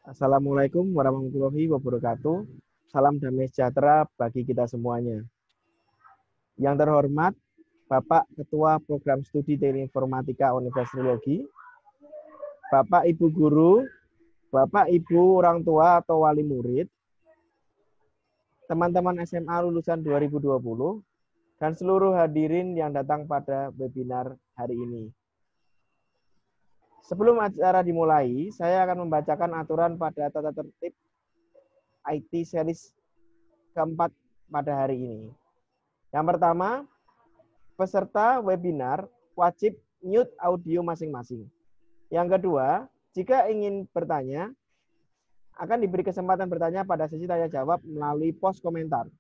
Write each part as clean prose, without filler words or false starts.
Assalamualaikum warahmatullahi wabarakatuh. Salam damai sejahtera bagi kita semuanya. Yang terhormat, Bapak Ketua Program Studi Teknik Informatika Universitas Trilogi, Bapak Ibu Guru, Bapak Ibu orang tua atau wali murid, teman-teman SMA lulusan 2020, dan seluruh hadirin yang datang pada webinar hari ini. Sebelum acara dimulai, saya akan membacakan aturan pada tata tertib IT series keempat pada hari ini. Yang pertama, peserta webinar wajib mute audio masing-masing. Yang kedua, jika ingin bertanya, akan diberi kesempatan bertanya pada sesi tanya jawab melalui pos komentar.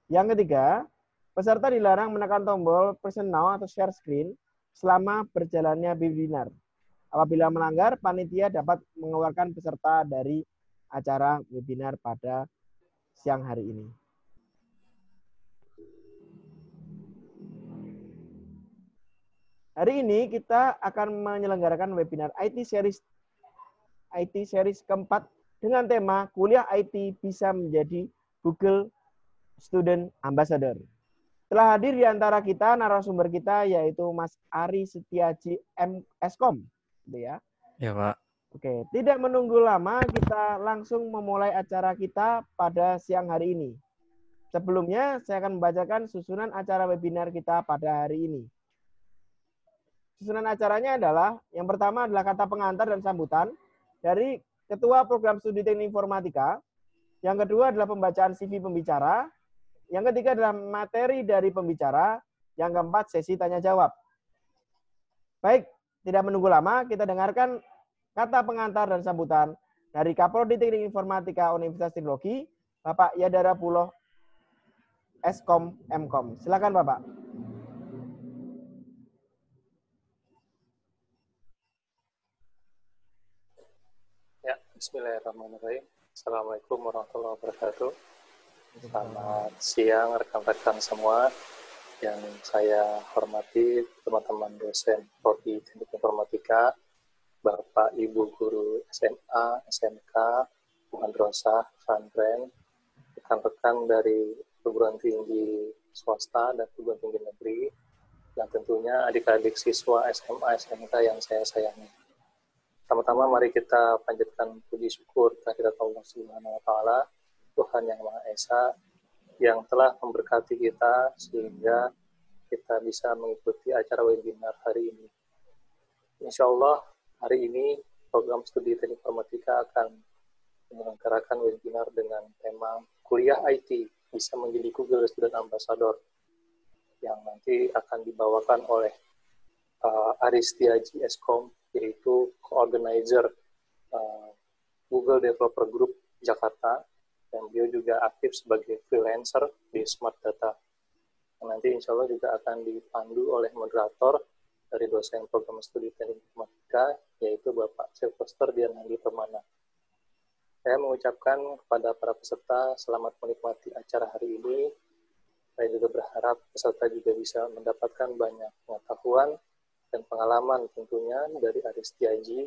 Yang ketiga, peserta dilarang menekan tombol present now atau share screen selama berjalannya webinar. Apabila melanggar, panitia dapat mengeluarkan peserta dari acara webinar pada siang hari ini. Hari ini kita akan menyelenggarakan webinar IT series keempat dengan tema kuliah IT bisa menjadi Google Student Ambassador. Telah hadir di antara kita narasumber kita yaitu Mas Ari Setiaji Eskom, gitu ya. Ya, Pak. Oke, tidak menunggu lama, kita langsung memulai acara kita pada siang hari ini. Sebelumnya, saya akan membacakan susunan acara webinar kita pada hari ini. Susunan acaranya adalah, yang pertama adalah kata pengantar dan sambutan dari Ketua Program Studi Teknik Informatika. Yang kedua adalah pembacaan CV pembicara. Yang ketiga adalah materi dari pembicara. Yang keempat, sesi tanya jawab. Baik, tidak menunggu lama, kita dengarkan kata pengantar dan sambutan dari Kaprodi Teknik Informatika Universitas Trilogi, Bapak Yadara Puloh Eskom Mkom. Silakan Bapak. Ya, bismillahirrahmanirrahim. Assalamualaikum warahmatullahi wabarakatuh. Selamat siang rekan-rekan semua yang saya hormati, teman-teman dosen Prodi Teknik Informatika, Bapak Ibu Guru SMA, SMK, madrasah, pesantren, rekan-rekan dari perguruan tinggi swasta dan perguruan tinggi negeri, dan tentunya adik-adik siswa SMA, SMK yang saya sayangi. Pertama-tama mari kita panjatkan puji syukur kehadirat Allah Subhanahu wa taala, Tuhan yang Maha Esa, yang telah memberkati kita sehingga kita bisa mengikuti acara webinar hari ini. Insya Allah hari ini program studi teknik informatika akan menyelenggarakan webinar dengan tema kuliah IT bisa menjadi Google Student Ambassador yang nanti akan dibawakan oleh Ari Setiaji Eskom, yaitu co-organizer Google Developer Group Jakarta, dan beliau juga aktif sebagai freelancer di Smart Data. Nanti insya Allah juga akan dipandu oleh moderator dari dosen program studi teknik informatika, yaitu Bapak Sylvester Dianandi Permana. Saya mengucapkan kepada para peserta selamat menikmati acara hari ini. Saya juga berharap peserta juga bisa mendapatkan banyak pengetahuan dan pengalaman tentunya dari Ari Setiaji,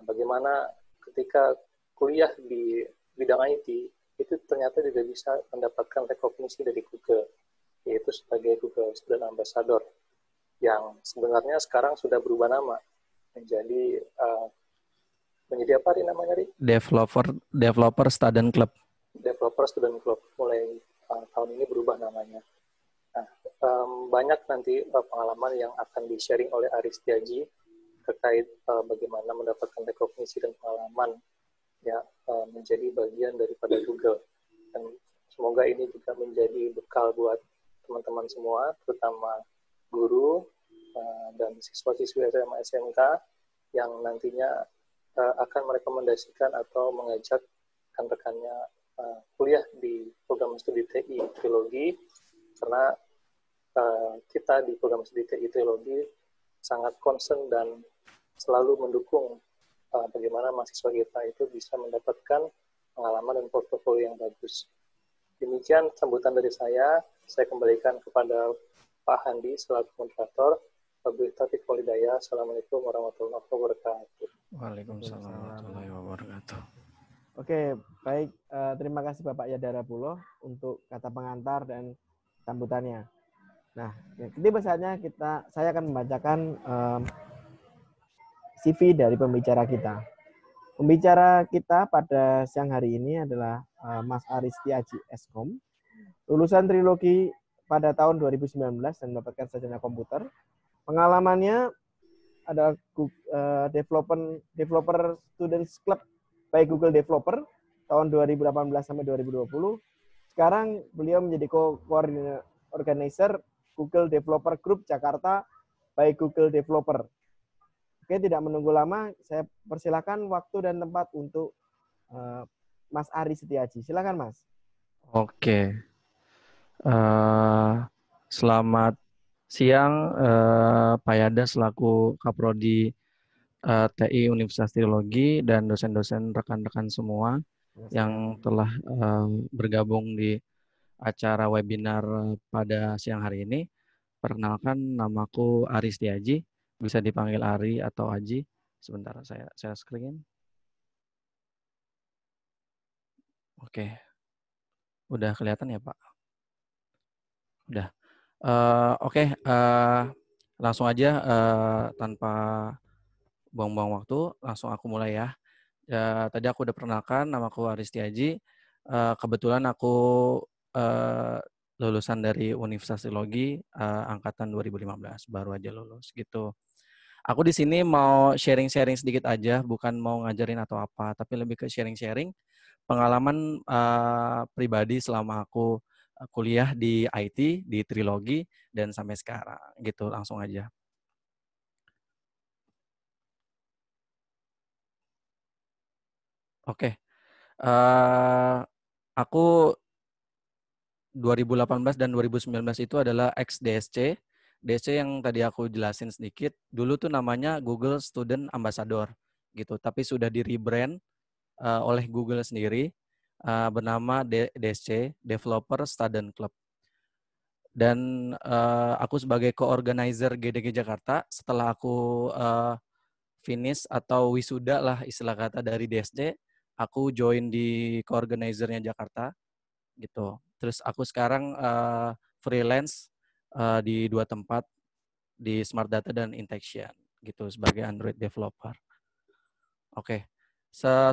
bagaimana ketika kuliah di bidang IT itu ternyata juga bisa mendapatkan rekognisi dari Google, yaitu sebagai Google Student Ambassador, yang sebenarnya sekarang sudah berubah nama menjadi apa nih namanya, Ri? Developer Student Club. Developer Student Club mulai tahun ini berubah namanya. Nah, banyak nanti pengalaman yang akan di-sharing oleh Ari Setiaji terkait bagaimana mendapatkan rekognisi dan pengalaman ya menjadi bagian daripada Google. Dan semoga ini juga menjadi bekal buat teman-teman semua, terutama guru dan siswa-siswi SMA SMK yang nantinya akan merekomendasikan atau mengajak rekan-rekannya kuliah di program studi TI Trilogi, karena kita di program studi TI Trilogi sangat concern dan selalu mendukung bagaimana mahasiswa kita itu bisa mendapatkan pengalaman dan portofolio yang bagus. Demikian sambutan dari saya kembalikan kepada Pak Handi selaku moderator. Wabillahi taufiq wal hidayah. Assalamualaikum warahmatullahi wabarakatuh. Waalaikumsalam warahmatullahi wabarakatuh. Oke, baik. Terima kasih Bapak Yadara Puloh untuk kata pengantar dan sambutannya. Nah, tiba saatnya saya akan membacakan CV dari pembicara kita. Pembicara kita pada siang hari ini adalah Mas Aris Setiaji Eskom, lulusan trilogi pada tahun 2019 dan mendapatkan sarjana komputer. Pengalamannya adalah developer Students Club by Google Developer tahun 2018 sampai 2020. Sekarang beliau menjadi co-organizer Google Developer Group Jakarta by Google Developer. Oke, tidak menunggu lama, saya persilakan waktu dan tempat untuk Mas Aris Setiaji. Silakan, Mas. Oke. Selamat siang, Pak Yada selaku Kaprodi TI Universitas Trilogi dan dosen-dosen rekan-rekan semua yang telah bergabung di acara webinar pada siang hari ini. Perkenalkan, namaku Aris Setiaji, bisa dipanggil Ari atau Aji. Sebentar, saya screen. Oke, udah kelihatan ya Pak? Udah. Oke, langsung aja tanpa buang-buang waktu, langsung aku mulai ya. Tadi aku udah perkenalkan, namaku Aris Setiaji. Kebetulan aku lulusan dari Universitas Trilogi angkatan 2015, baru aja lulus gitu. Aku di sini mau sharing-sharing sedikit aja, bukan mau ngajarin atau apa, tapi lebih ke sharing-sharing pengalaman pribadi selama aku kuliah di IT, di Trilogi, dan sampai sekarang gitu, langsung aja. Oke, aku 2018 dan 2019 itu adalah ex-DSC. DSC yang tadi aku jelasin sedikit, dulu tuh namanya Google Student Ambassador gitu, tapi sudah di-rebrand oleh Google sendiri bernama DSC, Developer Student Club. Dan aku sebagai co-organizer GDG Jakarta, setelah aku finish atau wisuda lah istilah kata dari DSC, aku join di co-organizernya Jakarta gitu. Terus aku sekarang freelance di 2 tempat, di Smart Data dan Integration gitu sebagai Android developer. Oke.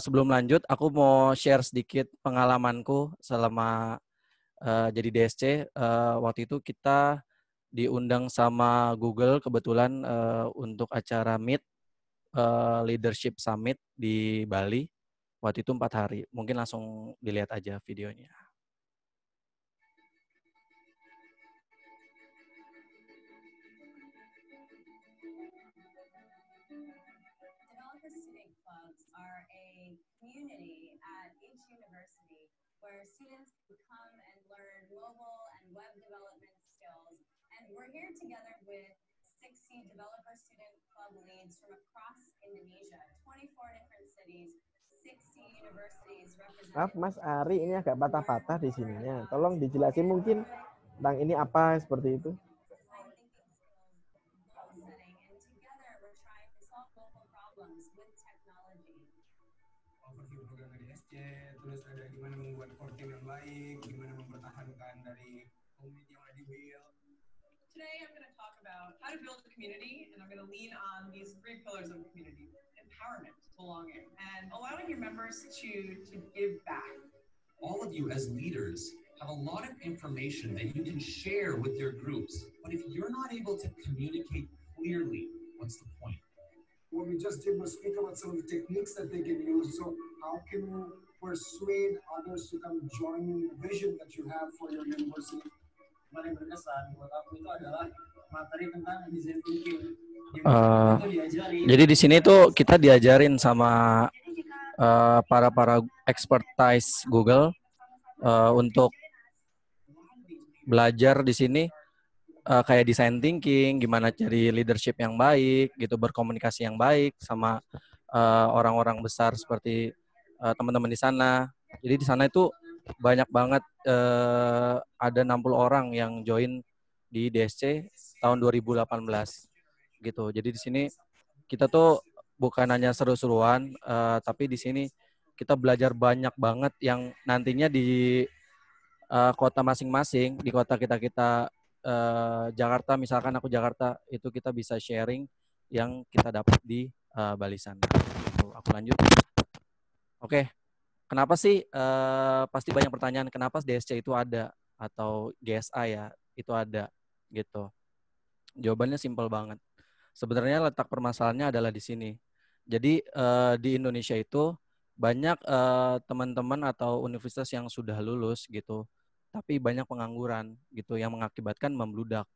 Sebelum lanjut, aku mau share sedikit pengalamanku selama jadi DSC. Waktu itu kita diundang sama Google kebetulan untuk acara Meet Leadership Summit di Bali. Waktu itu 4 hari. Mungkin langsung dilihat aja videonya. Student clubs are a community at each university where students can come and learn mobile and web development skills. And we're here together with 60 developer student club leads from across Indonesia, 24 different cities, 60 universities represented. Maaf Mas Ari, ini agak patah-patah di sininya. Tolong dijelasin mungkin tentang ini apa seperti itu. Overview program dari SC, terus ada gimana membuat core team yang baik, gimana mempertahankan dari community yang udah dibuild. Today I'm going to talk about how to build a community, and I'm going to lean on these 3 pillars of community: empowerment, belonging, and allowing your members to give back. All of you as leaders have a lot of information that you can share with your groups, but if you're not able to communicate clearly, what's the point? What we just did was speak about some of the techniques that they can use. So how can you persuade others to come join you in the vision that you have for your university? Paling berkesan buat aku itu adalah materi tentang design thinking. Jadi di sini tuh kita diajarin sama para expertise Google untuk belajar di sini kayak design thinking, gimana cari leadership yang baik, gitu, berkomunikasi yang baik sama orang-orang besar seperti teman-teman di sana. Jadi di sana itu banyak banget, ada 60 orang yang join di DSC tahun 2018. gitu. Jadi di sini kita tuh bukan hanya seru-seruan, tapi di sini kita belajar banyak banget yang nantinya di kota masing-masing, di kota kita Jakarta, misalkan aku Jakarta, itu kita bisa sharing yang kita dapat di Bali sana. Gitu. Aku lanjut. Oke, kenapa sih pasti banyak pertanyaan kenapa DSC itu ada atau GSA ya itu ada gitu. Jawabannya simpel banget. Sebenarnya letak permasalahannya adalah di sini. Jadi di Indonesia itu banyak teman-teman atau universitas yang sudah lulus gitu, tapi banyak pengangguran gitu yang mengakibatkan membludak.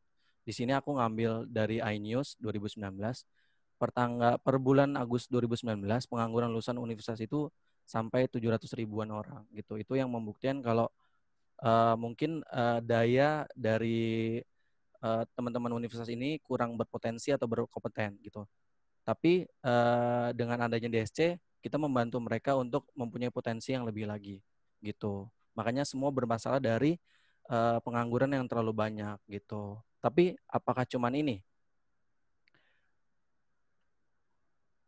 Di sini aku ngambil dari iNews 2019. Per bulan Agustus 2019 pengangguran lulusan universitas itu sampai 700 ribuan orang gitu. Itu yang membuktikan kalau mungkin daya dari teman-teman universitas ini kurang berpotensi atau berkompeten gitu. Tapi dengan adanya DSC, kita membantu mereka untuk mempunyai potensi yang lebih lagi gitu. Makanya semua bermasalah dari pengangguran yang terlalu banyak gitu. Tapi apakah cuman ini?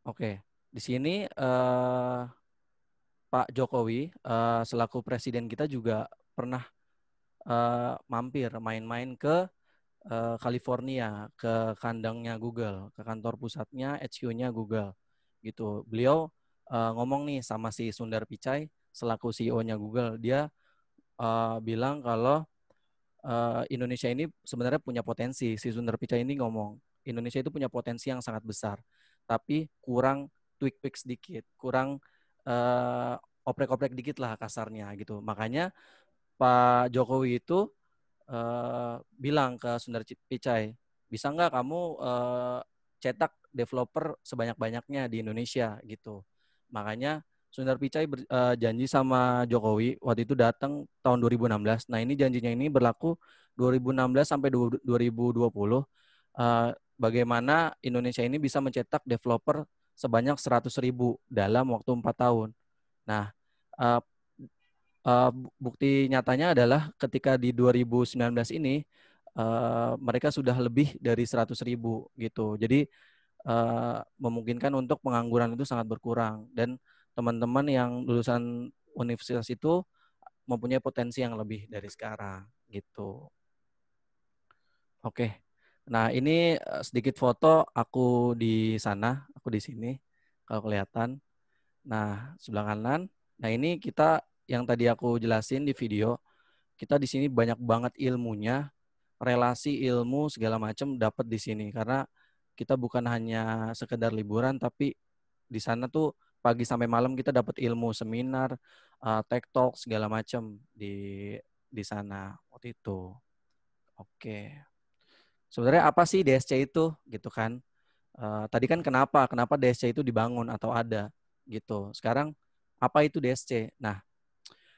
Oke, di sini Pak Jokowi selaku presiden kita juga pernah mampir main-main ke California, ke kandangnya Google, ke kantor pusatnya HQ-nya Google gitu. Beliau ngomong nih sama si Sundar Pichai selaku CEO-nya Google, dia bilang kalau Indonesia ini sebenarnya punya potensi. Si Sundar Pichai ini ngomong Indonesia itu punya potensi yang sangat besar, tapi kurang tweak sedikit, kurang oprek-oprek dikit lah kasarnya gitu. Makanya Pak Jokowi itu bilang ke Sundar Pichai, bisa nggak kamu cetak developer sebanyak-banyaknya di Indonesia gitu. Makanya Sundar Pichai janji sama Jokowi waktu itu datang tahun 2016. Nah ini janjinya ini berlaku 2016 sampai 2020. Bagaimana Indonesia ini bisa mencetak developer sebanyak 100.000 dalam waktu 4 tahun. Nah, bukti nyatanya adalah ketika di 2019 ini mereka sudah lebih dari 100.000 gitu. Jadi memungkinkan untuk pengangguran itu sangat berkurang dan teman-teman yang lulusan universitas itu mempunyai potensi yang lebih dari sekarang gitu. Oke. Nah, ini sedikit foto aku di sana, aku di sini kalau kelihatan. Nah, sebelah kanan. Nah, ini kita yang tadi aku jelasin di video, kita di sini banyak banget ilmunya, relasi ilmu segala macam dapat di sini karena kita bukan hanya sekedar liburan tapi di sana tuh pagi sampai malam kita dapat ilmu seminar, tech talk segala macam di sana waktu itu. Oke. Sebenarnya apa sih DSC itu gitu kan? Tadi kan kenapa DSC itu dibangun atau ada gitu. Sekarang apa itu DSC? Nah,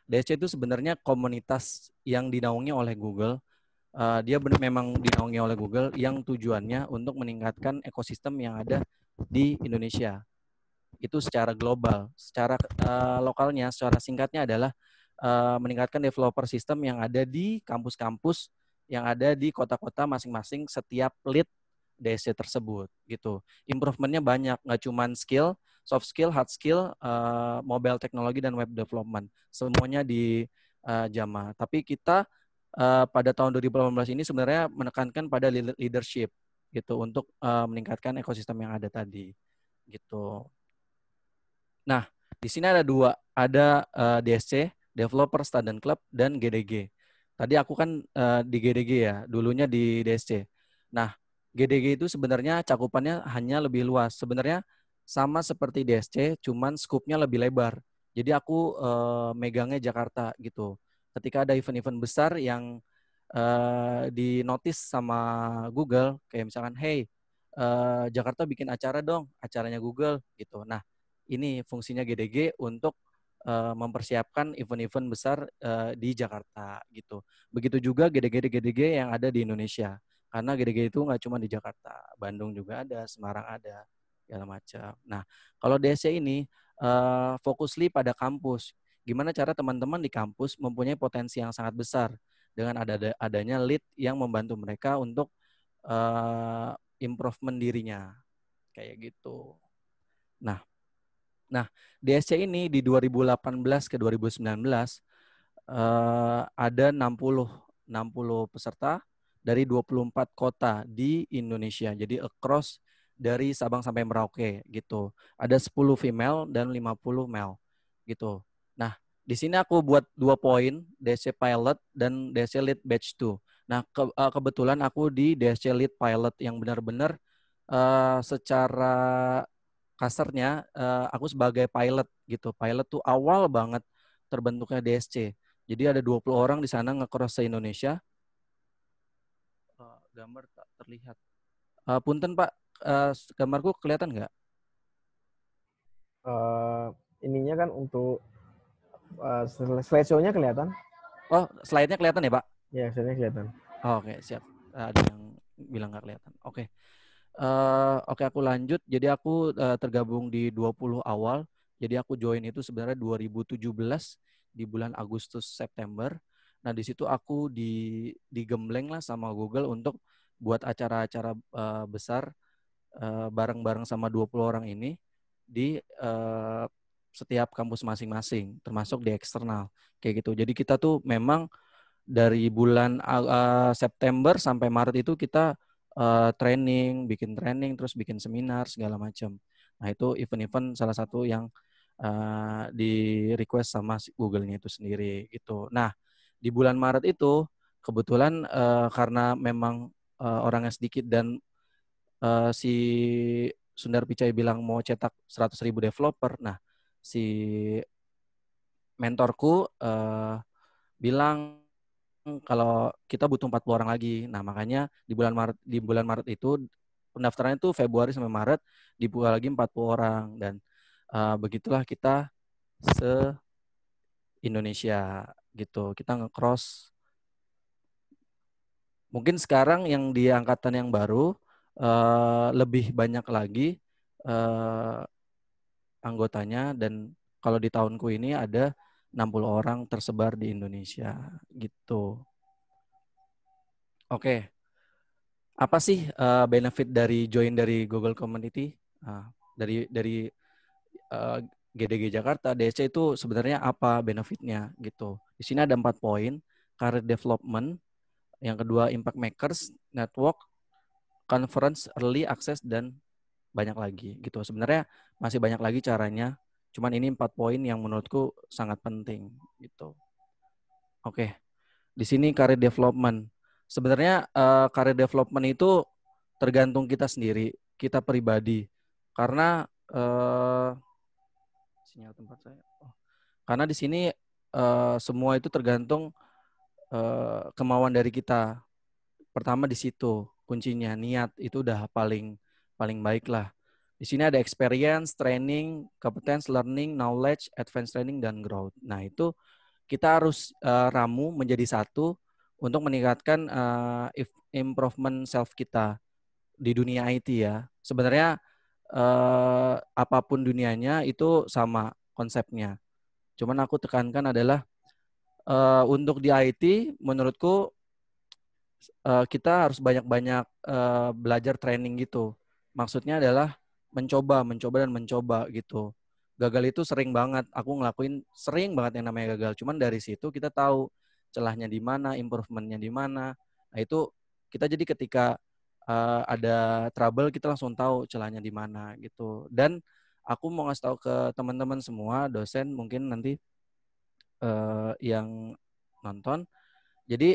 DSC itu sebenarnya komunitas yang dinaungi oleh Google. Dia memang dinaungi oleh Google yang tujuannya untuk meningkatkan ekosistem yang ada di Indonesia. Itu secara global. Secara lokalnya, secara singkatnya adalah meningkatkan developer system yang ada di kampus-kampus yang ada di kota-kota masing-masing setiap lead DSC tersebut gitu. Improvementnya banyak, nggak cuma skill, soft skill, hard skill, mobile teknologi dan web development. Semuanya di JAMA. Tapi kita pada tahun 2018 ini sebenarnya menekankan pada leadership gitu untuk meningkatkan ekosistem yang ada tadi gitu. Nah, di sini ada dua, ada DSC, Developer Student Club dan GDG. Tadi aku kan di GDG ya, dulunya di DSC. Nah, GDG itu sebenarnya cakupannya hanya lebih luas. Sebenarnya sama seperti DSC, cuman skupnya lebih lebar. Jadi aku megangnya Jakarta gitu. Ketika ada event-event besar yang di notice sama Google, kayak misalkan, hey, Jakarta bikin acara dong, acaranya Google gitu. Nah, ini fungsinya GDG untuk mempersiapkan event-event besar di Jakarta gitu. Begitu juga GDG yang ada di Indonesia. Karena GDG itu nggak cuma di Jakarta, Bandung juga ada, Semarang ada, segala macam. Nah, kalau DSC ini fokusly pada kampus. Gimana cara teman-teman di kampus mempunyai potensi yang sangat besar dengan adanya lead yang membantu mereka untuk improvement dirinya kayak gitu. Nah, DSC ini di 2018 ke 2019 ada 60 peserta dari 24 kota di Indonesia. Jadi across dari Sabang sampai Merauke gitu. Ada 10 female dan 50 male gitu. Nah, di sini aku buat 2 poin, DSC Pilot dan DSC Lead Batch 2. Nah, kebetulan aku di DSC Lead Pilot yang benar-benar secara kasarnya aku sebagai pilot gitu. Pilot tuh awal banget terbentuknya DSC. Jadi ada 20 orang di sana nge-cross se-Indonesia. Gambar tak terlihat. Punten Pak, gambarku kelihatan nggak? Ininya kan untuk slideshow-nya kelihatan. Oh, slide-nya kelihatan ya Pak? Ya, slide-nya kelihatan. Oh, oke, siap. Ada yang bilang nggak kelihatan. Oke. Oke, aku lanjut. Jadi aku tergabung di 20 awal. Jadi aku join itu sebenarnya 2017 di bulan Agustus September. Nah, di situ aku digembleng lah sama Google untuk buat acara-acara besar bareng-bareng sama 20 orang ini di setiap kampus masing-masing, termasuk di eksternal. Kayak gitu. Jadi kita tuh memang dari bulan September sampai Maret itu kita bikin training, terus bikin seminar segala macam. Nah itu event-event salah satu yang di request sama Google-nya itu sendiri gitu. Nah di bulan Maret itu kebetulan karena memang orangnya sedikit dan si Sundar Pichai bilang mau cetak 100.000 developer. Nah si mentorku bilang kalau kita butuh 40 orang lagi. Nah, makanya di bulan Maret itu pendaftarannya itu Februari sampai Maret dibuka lagi 40 orang dan begitulah kita se-Indonesia gitu. Kita nge-cross. Mungkin sekarang yang di angkatan yang baru lebih banyak lagi anggotanya dan kalau di tahunku ini ada 60 orang tersebar di Indonesia gitu. Oke. Apa sih benefit dari join dari Google Community? Dari GDG Jakarta, DSC itu sebenarnya apa benefitnya gitu. Di sini ada 4 poin, career development, yang kedua impact makers, network, conference, early access, dan banyak lagi gitu. Sebenarnya masih banyak lagi caranya, cuman ini 4 poin yang menurutku sangat penting gitu. Oke, di sini career development. Sebenarnya career development itu tergantung kita sendiri, kita pribadi. Karena sinyal tempat saya. Karena di sini semua itu tergantung kemauan dari kita. Pertama di situ kuncinya, niat itu udah paling baik lah. Di sini ada experience, training, competence, learning, knowledge, advanced training, dan growth. Nah itu kita harus ramu menjadi satu untuk meningkatkan improvement self kita di dunia IT ya. Sebenarnya apapun dunianya itu sama konsepnya. Cuman aku tekankan adalah untuk di IT menurutku kita harus banyak-banyak belajar training gitu. Maksudnya adalah mencoba dan mencoba gitu. Gagal itu sering banget. Aku ngelakuin sering banget yang namanya gagal. Cuman dari situ kita tahu celahnya di mana, improvementnya di mana. Nah itu kita jadi ketika ada trouble kita langsung tahu celahnya di mana gitu. Dan aku mau ngasih tahu ke teman-teman semua, dosen mungkin nanti yang nonton. Jadi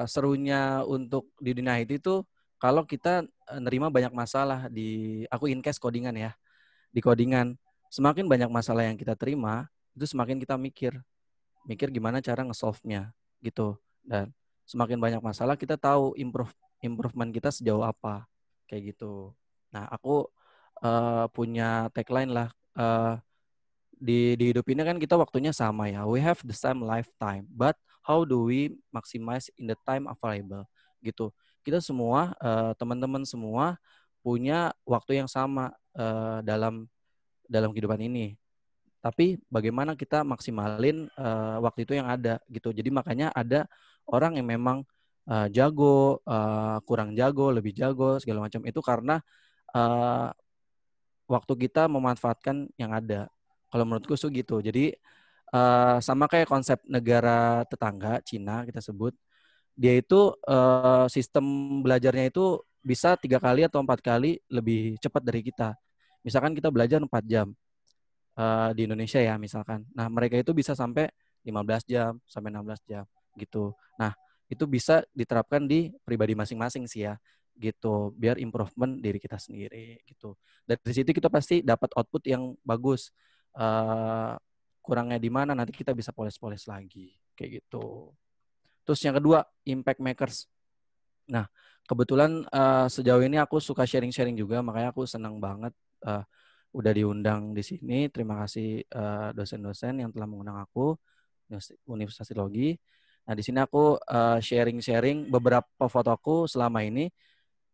serunya untuk di dunia IT itu kalau kita nerima banyak masalah aku in-case codingan ya. Di codingan, semakin banyak masalah yang kita terima, itu semakin kita mikir gimana cara nge-solve-nya gitu. Dan semakin banyak masalah kita tahu improvement kita sejauh apa kayak gitu. Nah, aku punya tagline lah di hidup ini kan kita waktunya sama ya. We have the same lifetime, but how do we maximize in the time available gitu. Kita semua teman-teman semua punya waktu yang sama dalam kehidupan ini. Tapi bagaimana kita maksimalin waktu itu yang ada gitu. Jadi makanya ada orang yang memang jago, kurang jago, lebih jago, segala macam. Itu karena waktu kita memanfaatkan yang ada. Kalau menurutku gitu. Jadi sama kayak konsep negara tetangga, Cina kita sebut, dia itu sistem belajarnya itu bisa 3 kali atau 4 kali lebih cepat dari kita. Misalkan kita belajar 4 jam di Indonesia ya misalkan. Nah mereka itu bisa sampai 15 jam, sampai 16 jam gitu. Nah itu bisa diterapkan di pribadi masing-masing sih ya gitu. Biar improvement diri kita sendiri gitu. Dari situ kita pasti dapat output yang bagus. Kurangnya di mana nanti kita bisa poles-poles lagi kayak gitu. Terus yang kedua, impact makers. Nah, kebetulan sejauh ini aku suka sharing-sharing juga, makanya aku senang banget udah diundang di sini. Terima kasih dosen-dosen yang telah mengundang aku, Universitas Logi. Nah, di sini aku sharing-sharing beberapa foto aku selama ini.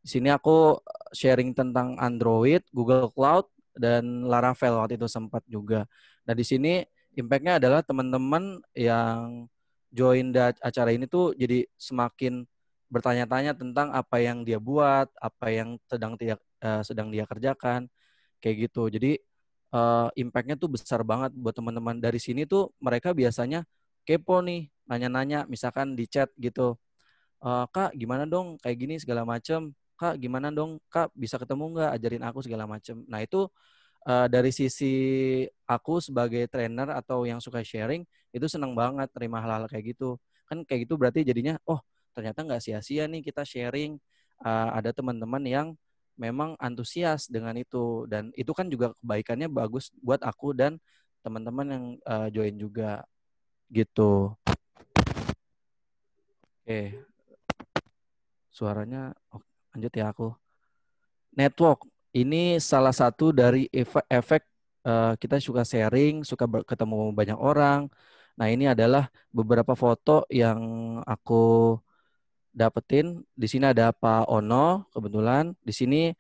Di sini aku sharing tentang Android, Google Cloud, dan Laravel waktu itu sempat juga. Nah, di sini impact-nya adalah teman-teman yang join acara ini tuh jadi semakin bertanya-tanya tentang apa yang dia buat, apa yang sedang dia kerjakan, kayak gitu. Jadi impact-nya tuh besar banget buat teman-teman. Dari sini tuh mereka biasanya kepo nih, nanya-nanya, misalkan di chat gitu, Kak gimana dong kayak gini segala macem, Kak gimana dong, Kak bisa ketemu nggak, ajarin aku segala macem. Nah itu dari sisi aku sebagai trainer atau yang suka sharing, itu senang banget terima hal-hal kayak gitu. Kan kayak gitu berarti jadinya, oh ternyata nggak sia-sia nih kita sharing. Ada teman-teman yang memang antusias dengan itu. Dan itu kan juga kebaikannya bagus buat aku dan teman-teman yang join juga gitu. Oke, suaranya lanjut ya aku. Network, ini salah satu dari efek kita suka sharing, suka ketemu banyak orang. Nah ini adalah beberapa foto yang aku dapetin. Di sini ada Pak Ono, kebetulan. Di sini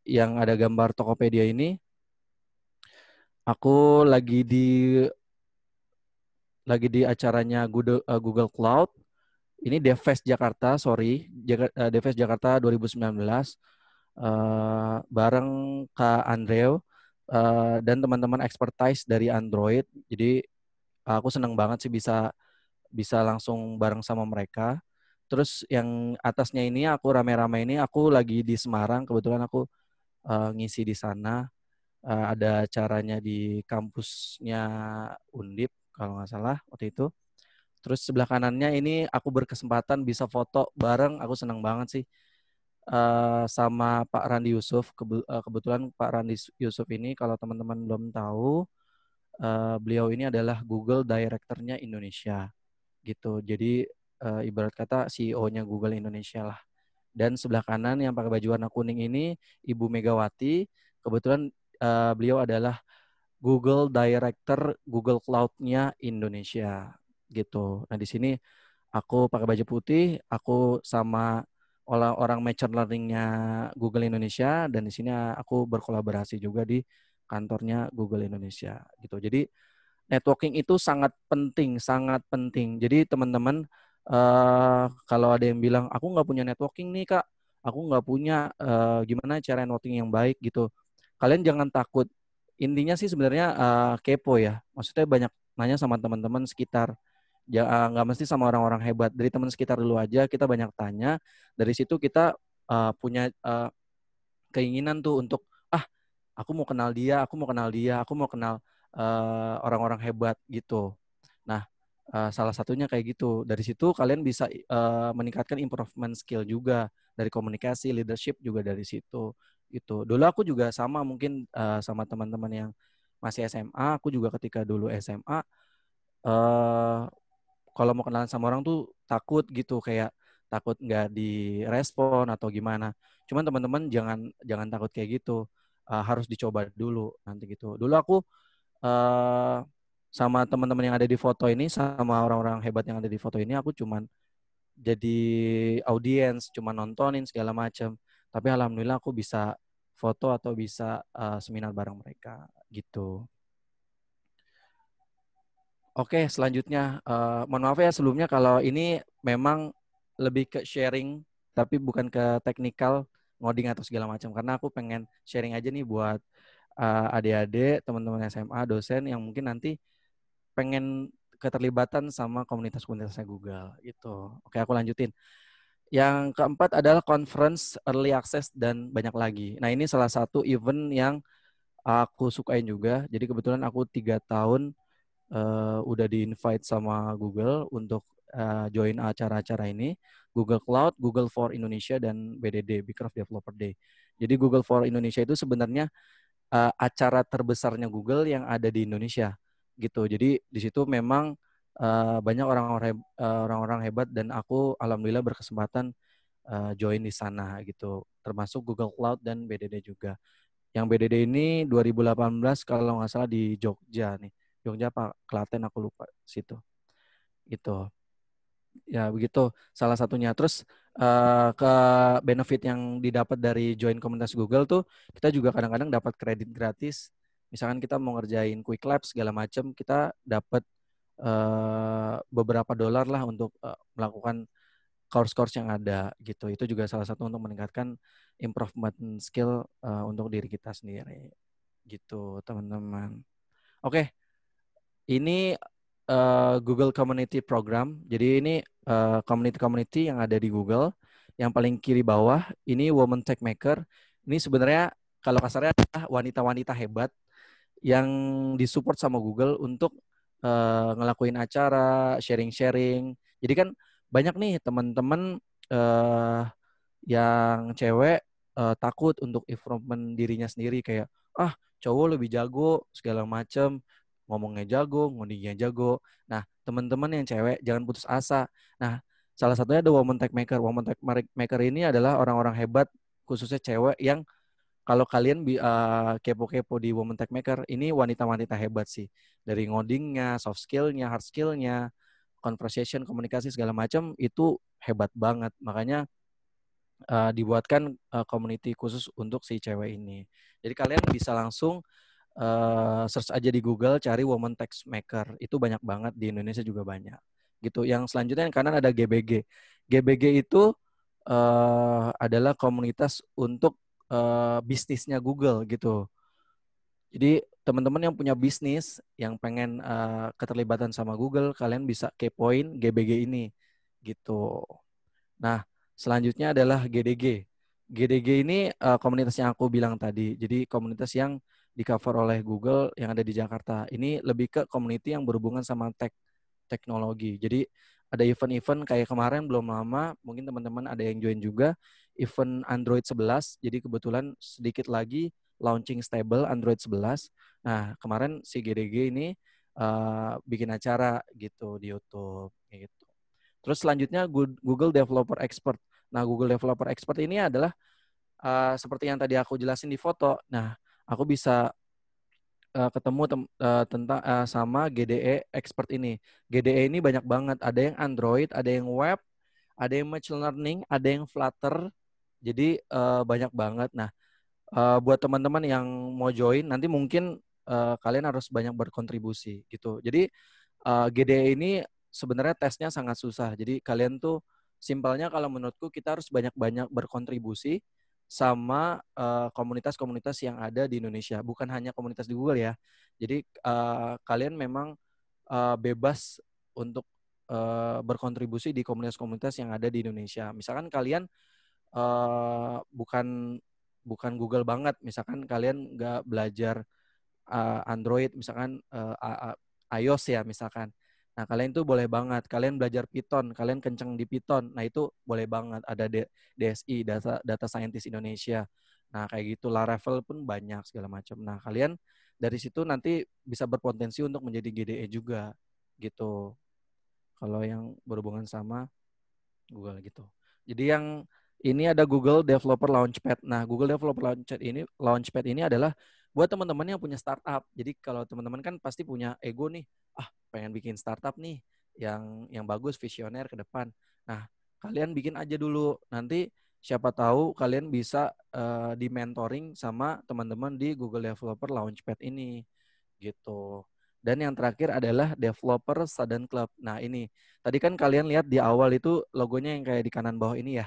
yang ada gambar Tokopedia ini, aku lagi di acaranya Google Cloud. Ini Devfest Jakarta, Devfest Jakarta 2019. Bareng Kak Andreo dan teman-teman expertise dari Android. Jadi aku senang banget sih bisa langsung bareng sama mereka. Terus yang atasnya ini aku rame-rame ini aku lagi di Semarang, kebetulan aku ngisi di sana. Ada acaranya di kampusnya Undip kalau nggak salah waktu itu. Terus sebelah kanannya ini aku berkesempatan bisa foto bareng, aku senang banget sih. Sama Pak Randi Yusuf. Kebetulan Pak Randi Yusuf ini kalau teman-teman belum tahu, beliau ini adalah Google Director-nya Indonesia gitu. Jadi ibarat kata CEO-nya Google Indonesia lah. Dan sebelah kanan yang pakai baju warna kuning ini Ibu Megawati. Kebetulan beliau adalah Google Director Google Cloud-nya Indonesia gitu. Nah di sini aku pakai baju putih, aku sama orang machine learning-nya Google Indonesia, dan di sini aku berkolaborasi juga di kantornya Google Indonesia gitu. Jadi networking itu sangat penting, sangat penting. Jadi teman-teman kalau ada yang bilang aku nggak punya networking nih Kak, aku nggak punya gimana cara networking yang baik gitu. Kalian jangan takut. Intinya sih sebenarnya kepo ya. Maksudnya banyak nanya sama teman-teman sekitar. Nggak mesti sama orang-orang hebat. Dari teman sekitar dulu aja kita banyak tanya. Dari situ kita punya keinginan tuh untuk aku mau kenal dia, aku mau kenal orang-orang hebat gitu. Nah salah satunya kayak gitu. Dari situ kalian bisa meningkatkan improvement skill juga, dari komunikasi, leadership juga dari situ gitu. Dulu aku juga sama mungkin sama teman-teman yang masih SMA. Aku juga ketika dulu SMA kalau mau kenalan sama orang tuh takut gitu, kayak takut nggak direspon atau gimana. Cuman teman-teman jangan takut kayak gitu. Harus dicoba dulu nanti gitu. Dulu aku sama teman-teman yang ada di foto ini, sama orang-orang hebat yang ada di foto ini, aku cuman jadi audiens, cuma nontonin segala macam. Tapi alhamdulillah aku bisa foto atau bisa seminar bareng mereka gitu. Oke, selanjutnya mohon maaf ya sebelumnya kalau ini memang lebih ke sharing, tapi bukan ke teknikal ngoding atau segala macam. Karena aku pengen sharing aja nih buat adik-adik, teman-teman SMA, dosen yang mungkin nanti pengen keterlibatan sama komunitas-komunitasnya Google gitu. Oke, aku lanjutin. Yang keempat adalah conference, early access, dan banyak lagi. Nah, ini salah satu event yang aku sukain juga. Jadi kebetulan aku 3 tahun udah di-invite sama Google untuk join acara-acara ini. Google Cloud, Google for Indonesia, dan BDD, Beecraft Developer Day. Jadi Google for Indonesia itu sebenarnya acara terbesarnya Google yang ada di Indonesia gitu. Jadi di situ memang banyak orang-orang hebat dan aku alhamdulillah berkesempatan join di sana gitu. Termasuk Google Cloud dan BDD juga. Yang BDD ini 2018 kalau nggak salah di Jogja nih. Jogja apa Klaten aku lupa situ. Gitu. Ya begitu salah satunya. Terus ke benefit yang didapat dari join komunitas Google tuh kita juga kadang-kadang dapat kredit gratis. Misalkan kita mau ngerjain quick lab segala macam, kita dapat beberapa dolar lah untuk melakukan course-course yang ada gitu. Itu juga salah satu untuk meningkatkan improvement skill untuk diri kita sendiri. Gitu, teman-teman. Oke. Ini Google Community Program. Jadi ini community-community yang ada di Google. Yang paling kiri bawah ini Women Tech Maker. Ini sebenarnya kalau kasarnya adalah wanita-wanita hebat yang disupport sama Google untuk ngelakuin acara, sharing-sharing. Jadi kan banyak nih teman-teman yang cewek takut untuk improvement dirinya sendiri kayak cowok lebih jago segala macem, ngomongnya jago, ngodingnya jago. Nah, teman-teman yang cewek jangan putus asa. Nah, salah satunya ada Women Tech Maker. Women Tech Maker ini adalah orang-orang hebat khususnya cewek yang kalau kalian kepo-kepo di Women Tech Maker, ini wanita-wanita hebat sih. Dari ngodingnya, soft skill-nya, hard skill-nya, conversation, komunikasi segala macam itu hebat banget. Makanya dibuatkan community khusus untuk si cewek ini. Jadi kalian bisa langsung search aja di Google, cari Women Tech Maker. Itu banyak banget, di Indonesia juga banyak. Gitu. Yang selanjutnya yang kanan ada GBG. GBG itu adalah komunitas untuk bisnisnya Google gitu. Jadi teman-teman yang punya bisnis, yang pengen keterlibatan sama Google, kalian bisa kepoin GBG ini gitu. Nah, selanjutnya adalah GDG. GDG ini komunitas yang aku bilang tadi. Jadi komunitas yang di-cover oleh Google yang ada di Jakarta. Ini lebih ke community yang berhubungan sama teknologi. Jadi ada event-event kayak kemarin belum lama, mungkin teman-teman ada yang join juga, event Android 11. Jadi kebetulan sedikit lagi launching stable Android 11. Nah, kemarin si GDG ini bikin acara gitu di YouTube gitu. Terus selanjutnya Google Developer Expert. Nah, Google Developer Expert ini adalah seperti yang tadi aku jelasin di foto. Nah, aku bisa ketemu tentang sama GDE Expert ini. GDE ini banyak banget. Ada yang Android, ada yang web, ada yang machine learning, ada yang Flutter. Jadi banyak banget. Nah, buat teman-teman yang mau join, nanti mungkin kalian harus banyak berkontribusi gitu. Jadi GDE ini sebenarnya tesnya sangat susah. Jadi kalian tuh simpelnya kalau menurutku kita harus banyak-banyak berkontribusi sama komunitas-komunitas yang ada di Indonesia. Bukan hanya komunitas di Google ya. Jadi kalian memang bebas untuk berkontribusi di komunitas-komunitas yang ada di Indonesia. Misalkan kalian bukan Google banget. Misalkan kalian nggak belajar Android, misalkan iOS ya misalkan. Nah, kalian tuh boleh banget. Kalian belajar Python, kalian kenceng di Python. Nah, itu boleh banget. Ada DSI, Data Scientist Indonesia. Nah, kayak gitu. Laravel pun banyak segala macam. Nah, kalian dari situ nanti bisa berpotensi untuk menjadi GDE juga gitu. Kalau yang berhubungan sama Google gitu. Jadi yang ini ada Google Developer Launchpad. Nah, Google Developer Launchpad ini adalah buat teman-teman yang punya startup. Jadi kalau teman-teman kan pasti punya ego nih, pengen bikin startup nih yang bagus, visioner ke depan. Nah, kalian bikin aja dulu. Nanti siapa tahu kalian bisa di mentoring sama teman-teman di Google Developer Launchpad ini gitu. Dan yang terakhir adalah Developer Student Club. Nah ini, tadi kan kalian lihat di awal itu logonya yang kayak di kanan bawah ini ya.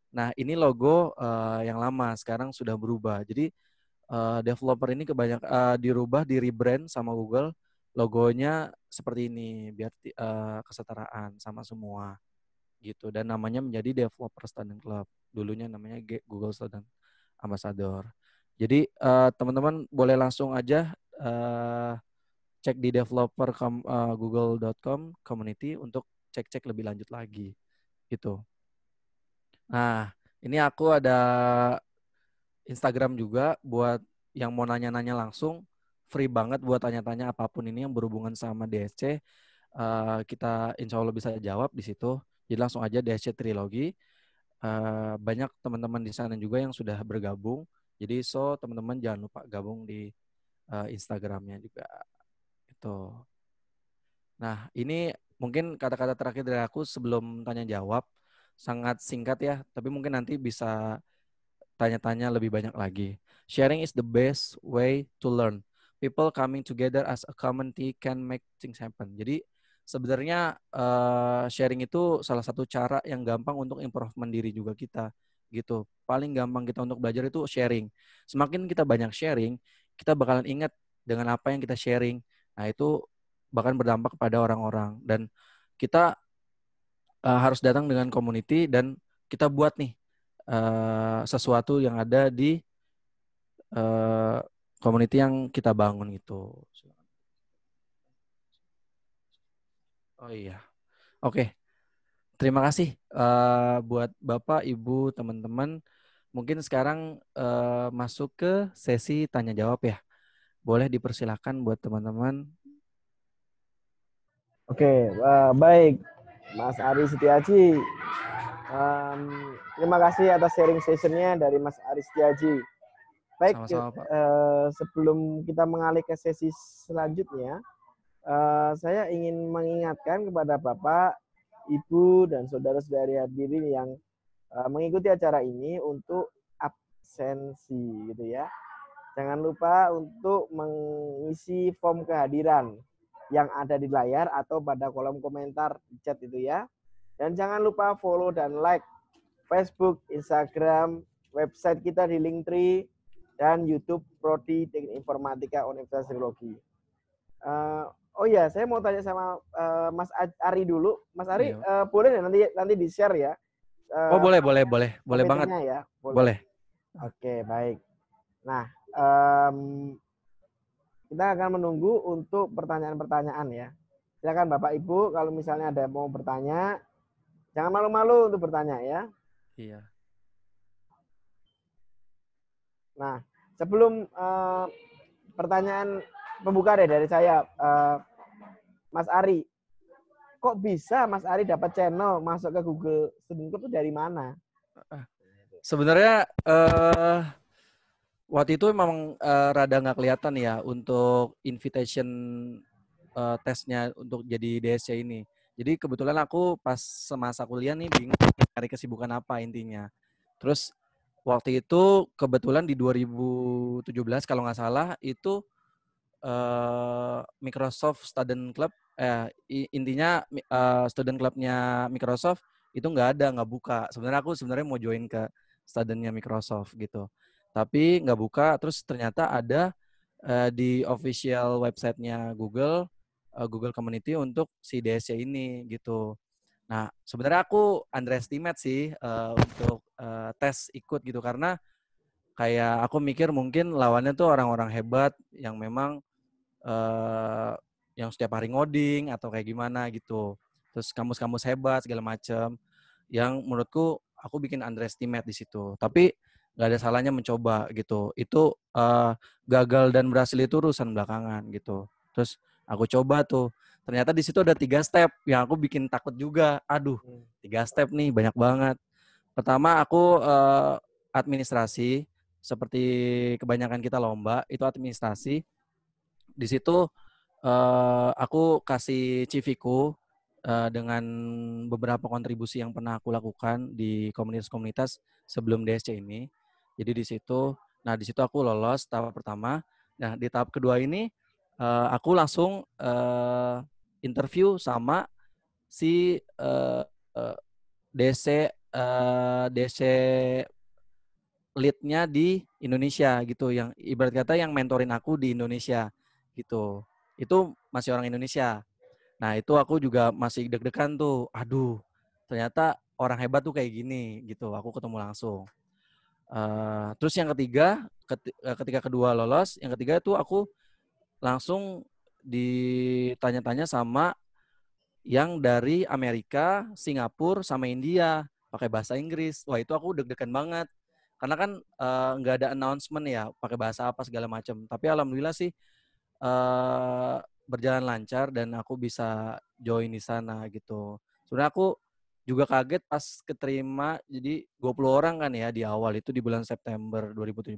Nah ini logo yang lama, sekarang sudah berubah. Jadi developer ini dirubah, di rebrand sama Google. Logonya seperti ini, biar kesetaraan sama semua gitu. Dan namanya menjadi Developer Student Club. Dulunya namanya Google Student Ambassador. Jadi teman-teman boleh langsung aja cek di google.com community untuk cek-cek lebih lanjut lagi gitu. Nah, ini aku ada Instagram juga buat yang mau nanya-nanya langsung, free banget buat tanya-tanya apapun ini yang berhubungan sama DSC. Kita insya Allah bisa jawab di situ. Jadi langsung aja DSC Trilogi. Banyak teman-teman di sana juga yang sudah bergabung. Jadi teman-teman jangan lupa gabung di Instagramnya juga. Itu. Nah, ini mungkin kata-kata terakhir dari aku sebelum tanya jawab. Sangat singkat ya, tapi mungkin nanti bisa tanya-tanya lebih banyak lagi. Sharing is the best way to learn. People coming together as a community can make things happen. Jadi sebenarnya sharing itu salah satu cara yang gampang untuk improvement diri juga kita gitu. Paling gampang kita untuk belajar itu sharing. Semakin kita banyak sharing, kita bakalan ingat dengan apa yang kita sharing. Nah, itu bahkan berdampak kepada orang-orang. Dan kita harus datang dengan community dan kita buat nih sesuatu yang ada di community yang kita bangun gitu. Oh iya. Oke. Terima kasih buat Bapak, Ibu, teman-teman. Mungkin sekarang masuk ke sesi tanya jawab ya. Boleh dipersilakan buat teman-teman. Oke, baik. Mas Ari Setiaji. Terima kasih atas sharing sessionnya dari Mas Ari Setiaji. Baik, sama-sama, Pak. Sebelum kita mengalih ke sesi selanjutnya, saya ingin mengingatkan kepada Bapak, Ibu, dan saudara-saudari hadirin yang mengikuti acara ini untuk absensi, gitu ya. Jangan lupa untuk mengisi form kehadiran yang ada di layar atau pada kolom komentar di chat itu ya. Dan jangan lupa follow dan like Facebook, Instagram, website kita di Linktree, dan YouTube Prodi Teknik Informatika Universitas Teknologi. Oh iya, saya mau tanya sama Mas Ari dulu. Mas Ari, boleh nanti di-share ya? Oh boleh banget. Ya? Boleh. Oke, baik. Nah, kita akan menunggu untuk pertanyaan-pertanyaan ya. Silakan Bapak Ibu, kalau misalnya ada yang mau bertanya, jangan malu-malu untuk bertanya ya. Iya. Nah, sebelum pertanyaan pembuka deh dari saya, Mas Ari, kok bisa Mas Ari dapat channel masuk ke Google Student Club itu dari mana? Sebenarnya waktu itu memang rada nggak kelihatan ya untuk invitation tesnya untuk jadi DSC ini. Jadi kebetulan aku pas semasa kuliah nih bingung cari kesibukan apa intinya. Terus waktu itu kebetulan di 2017 kalau nggak salah itu Microsoft Student Club, intinya Student Clubnya Microsoft itu nggak buka. Sebenarnya aku mau join ke studentnya Microsoft gitu. Tapi nggak buka, terus ternyata ada di official website-nya Google Community untuk si DSC ini gitu. Nah, sebenarnya aku underestimate sih untuk tes ikut gitu karena kayak aku mikir mungkin lawannya tuh orang-orang hebat yang memang yang setiap hari ngoding atau kayak gimana gitu. Terus kamus-kamus hebat segala macam yang menurutku aku bikin underestimate di situ. Tapi nggak ada salahnya mencoba gitu. Itu gagal dan berhasil itu urusan belakangan gitu. Terus aku coba tuh. Ternyata di situ ada 3 step yang aku bikin takut juga. Aduh, 3 step nih banyak banget. Pertama aku administrasi, seperti kebanyakan kita lomba, itu administrasi. Di situ aku kasih CV-ku dengan beberapa kontribusi yang pernah aku lakukan di komunitas-komunitas sebelum DSC ini. Jadi di situ aku lolos tahap pertama. Nah, di tahap kedua ini aku langsung interview sama si DC lead-nya di Indonesia gitu, yang ibarat kata yang mentorin aku di Indonesia gitu. Itu masih orang Indonesia. Nah, itu aku juga masih deg-degan tuh. Aduh, ternyata orang hebat tuh kayak gini gitu. Aku ketemu langsung. Terus yang ketiga, ketika kedua lolos, yang ketiga itu aku langsung ditanya-tanya sama yang dari Amerika, Singapura, sama India pakai bahasa Inggris. Wah, itu aku deg-degan banget. Karena kan nggak ada announcement ya, pakai bahasa apa segala macam. Tapi alhamdulillah sih berjalan lancar dan aku bisa join di sana gitu. Sebenarnya aku juga kaget pas keterima, jadi 20 orang kan ya di awal itu di bulan September 2017.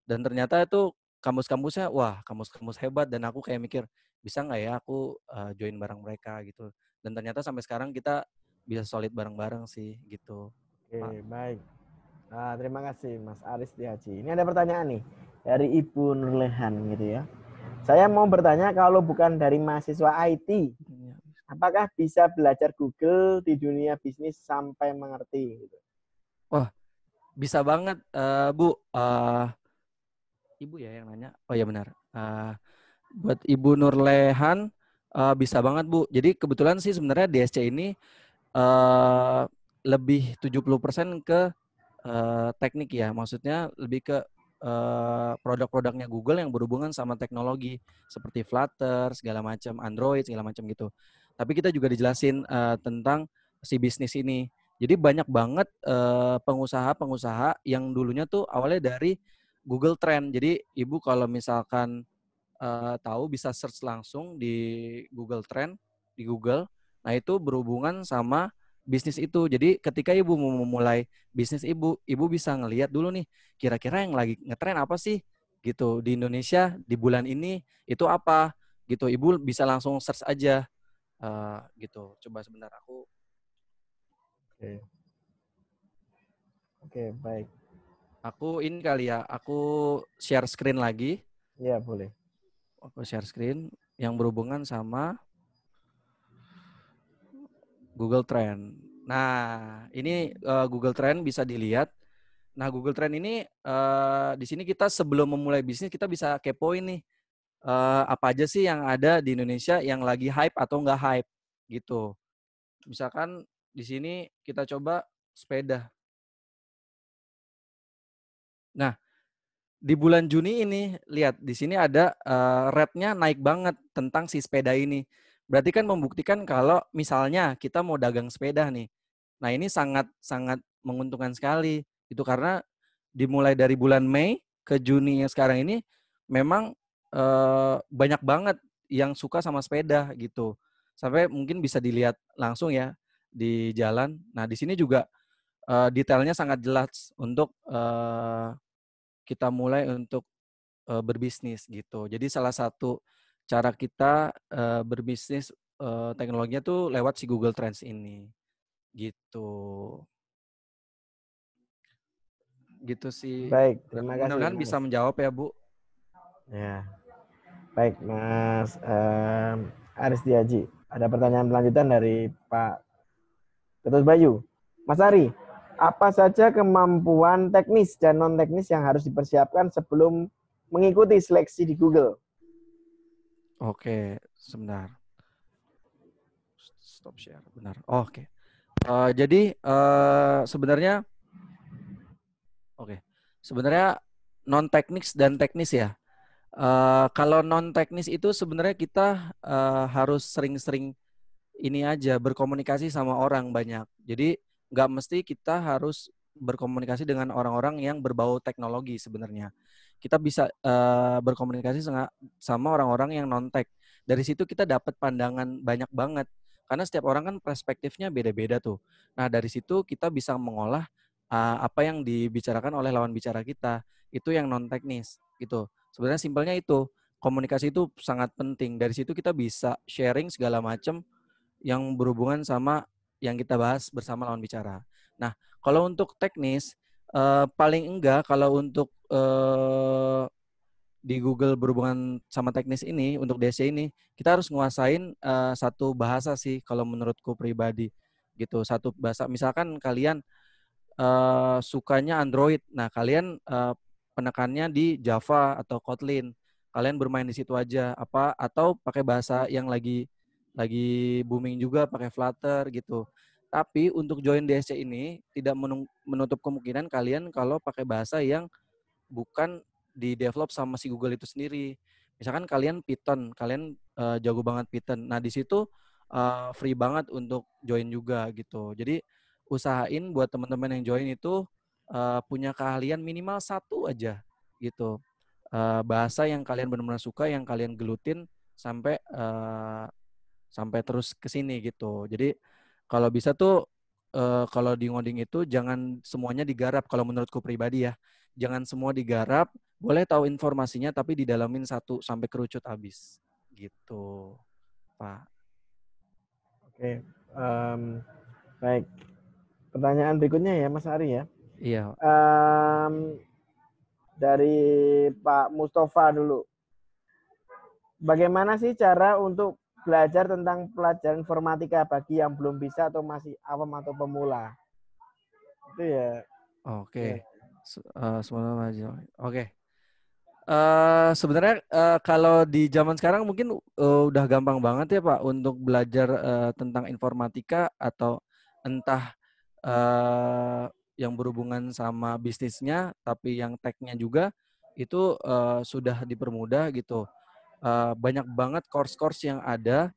Dan ternyata itu kampus-kampusnya, wah kampus-kampus hebat, dan aku kayak mikir, bisa nggak ya aku join bareng mereka gitu. Dan ternyata sampai sekarang kita bisa solid bareng-bareng sih gitu. Oke, baik. Nah, terima kasih Mas Aris Haji. Ini ada pertanyaan nih dari Ibu Nurlehan gitu ya. Saya mau bertanya, kalau bukan dari mahasiswa IT, apakah bisa belajar Google di dunia bisnis sampai mengerti? Gitu? Wah, bisa banget, Bu. Ibu ya yang nanya. Oh ya benar. Buat Ibu Nurlehan, bisa banget Bu. Jadi kebetulan sih sebenarnya DSC ini lebih 70% ke teknik ya. Maksudnya lebih ke produk-produknya Google yang berhubungan sama teknologi seperti Flutter, segala macam, Android, segala macam gitu. Tapi kita juga dijelasin tentang si bisnis ini. Jadi banyak banget pengusaha-pengusaha yang dulunya tuh awalnya dari Google Trend. Jadi Ibu kalau misalkan tahu bisa search langsung di Google Trend, di Google. Nah, itu berhubungan sama bisnis itu. Jadi ketika Ibu mau memulai bisnis Ibu bisa ngelihat dulu nih, kira-kira yang lagi ngetren apa sih gitu di Indonesia di bulan ini, itu apa gitu. Ibu bisa langsung search aja gitu. Coba sebentar aku. Oke, baik. Aku ini kali ya, aku share screen lagi. Iya, boleh. Aku share screen yang berhubungan sama Google Trend. Nah, ini Google Trend bisa dilihat. Nah, Google Trend ini di sini kita sebelum memulai bisnis kita bisa kepoin nih apa aja sih yang ada di Indonesia yang lagi hype atau nggak hype gitu. Misalkan di sini kita coba sepeda. Nah, di bulan Juni ini lihat di sini ada rate-nya naik banget tentang si sepeda ini. Berarti kan membuktikan kalau misalnya kita mau dagang sepeda nih. Nah, ini sangat menguntungkan sekali. Itu karena dimulai dari bulan Mei ke Juni yang sekarang ini memang banyak banget yang suka sama sepeda gitu. Sampai mungkin bisa dilihat langsung ya di jalan. Nah, di sini juga detailnya sangat jelas untuk kita mulai untuk berbisnis gitu. Jadi salah satu cara kita berbisnis teknologinya tuh lewat si Google Trends ini. Gitu. Gitu sih. Baik, terima kasih. Mudah-mudahan bisa menjawab ya, Bu. Ya. Baik, Mas Aris Haji. Ada pertanyaan lanjutan dari Pak Ketut Bayu. Mas Ari, apa saja kemampuan teknis dan non-teknis yang harus dipersiapkan sebelum mengikuti seleksi di Google? Oke, sebentar. Stop share, benar. Oh, oke. Jadi sebenarnya sebenarnya non-teknis dan teknis ya. Kalau non-teknis itu sebenarnya kita harus sering-sering ini aja berkomunikasi sama orang banyak. Jadi nggak mesti kita harus berkomunikasi dengan orang-orang yang berbau teknologi sebenarnya. Kita bisa berkomunikasi sama orang-orang yang non-tech. Dari situ kita dapat pandangan banyak banget. Karena setiap orang kan perspektifnya beda-beda tuh. Nah, dari situ kita bisa mengolah apa yang dibicarakan oleh lawan bicara kita. Itu yang non-teknis gitu. Sebenarnya simpelnya itu. Komunikasi itu sangat penting. Dari situ kita bisa sharing segala macam yang berhubungan sama yang kita bahas bersama lawan bicara. Nah, kalau untuk teknis, paling enggak kalau untuk di Google berhubungan sama teknis ini untuk DC ini kita harus nguasain satu bahasa sih kalau menurutku pribadi gitu. Satu bahasa, misalkan kalian sukanya Android, nah kalian penekannya di Java atau Kotlin, kalian bermain di situ aja, apa atau pakai bahasa yang lagi booming juga pakai Flutter gitu. Tapi untuk join DC ini tidak menutup kemungkinan kalian kalau pakai bahasa yang bukan di develop sama si Google itu sendiri. Misalkan kalian Python, kalian jago banget Python. Nah, di situ free banget untuk join juga gitu. Jadi usahain buat teman-teman yang join itu punya keahlian minimal satu aja gitu. Bahasa yang kalian benar-benar suka, yang kalian gelutin sampai sampai terus ke sini gitu. Jadi kalau bisa tuh kalau di ngoding itu jangan semuanya digarap kalau menurutku pribadi ya. Jangan semua digarap, boleh tahu informasinya tapi didalamin satu sampai kerucut habis. Gitu, Pak. Oke, baik. Pertanyaan berikutnya ya, Mas Ari ya. Iya. Dari Pak Mustafa dulu. Bagaimana sih cara untuk belajar tentang pelajaran informatika bagi yang belum bisa atau masih awam atau pemula? Itu ya. Oke. Semoga maju. Oke. Sebenarnya kalau di zaman sekarang mungkin udah gampang banget ya Pak untuk belajar tentang informatika atau entah yang berhubungan sama bisnisnya tapi yang tech-nya juga itu sudah dipermudah gitu. Banyak banget course-course yang ada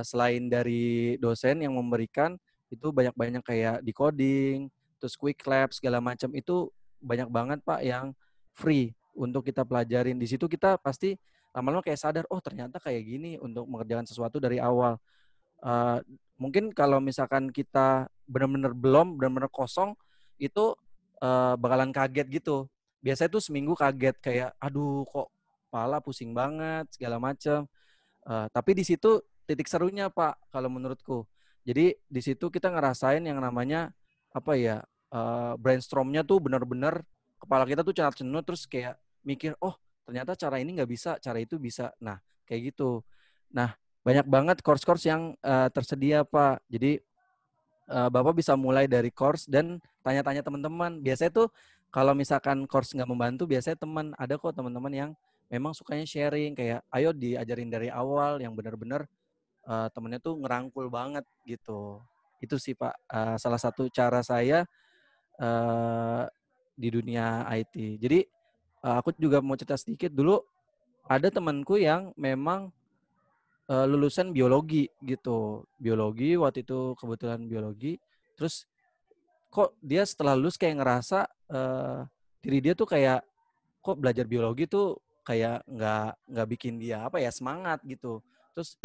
selain dari dosen yang memberikan itu banyak-banyak kayak decoding, terus quick lab segala macam itu banyak banget Pak yang free untuk kita pelajarin. Di situ kita pasti lama-lama kayak sadar, oh ternyata kayak gini untuk mengerjakan sesuatu dari awal. Mungkin kalau misalkan kita benar-benar kosong, itu bakalan kaget gitu. Biasanya tuh seminggu kaget kayak, aduh kok kepala pusing banget segala macam. Tapi di situ titik serunya Pak, kalau menurutku. Jadi di situ kita ngerasain yang namanya apa ya, brainstorm-nya tuh benar-benar kepala kita tuh cenut-cenut terus kayak mikir, oh ternyata cara ini nggak bisa, cara itu bisa. Nah kayak gitu. Nah banyak banget course-course yang tersedia Pak. Jadi Bapak bisa mulai dari course dan tanya-tanya teman-teman. Biasanya tuh kalau misalkan course nggak membantu, biasanya teman ada kok teman-teman yang memang sukanya sharing kayak ayo diajarin dari awal yang benar-benar temennya tuh ngerangkul banget gitu. Itu sih Pak salah satu cara saya di dunia IT. Jadi aku juga mau cerita sedikit dulu. Ada temanku yang memang lulusan biologi gitu. Biologi waktu itu kebetulan biologi. Terus kok dia setelah lulus kayak ngerasa diri dia tuh kayak kok belajar biologi tuh kayak nggak bikin dia apa ya semangat gitu. Terus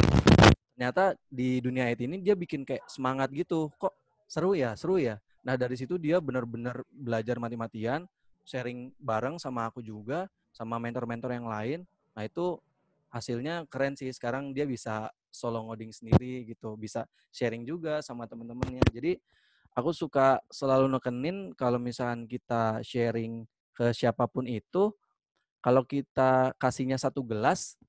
ternyata di dunia IT ini dia bikin kayak semangat gitu. Kok seru ya, seru ya. Nah dari situ dia benar-benar belajar mati-matian, sharing bareng sama aku juga, sama mentor-mentor yang lain. Nah itu hasilnya keren sih. Sekarang dia bisa solo ngoding sendiri gitu, bisa sharing juga sama teman-temannya. Jadi aku suka selalu nekenin kalau misalkan kita sharing ke siapapun itu, kalau kita kasihnya satu gelas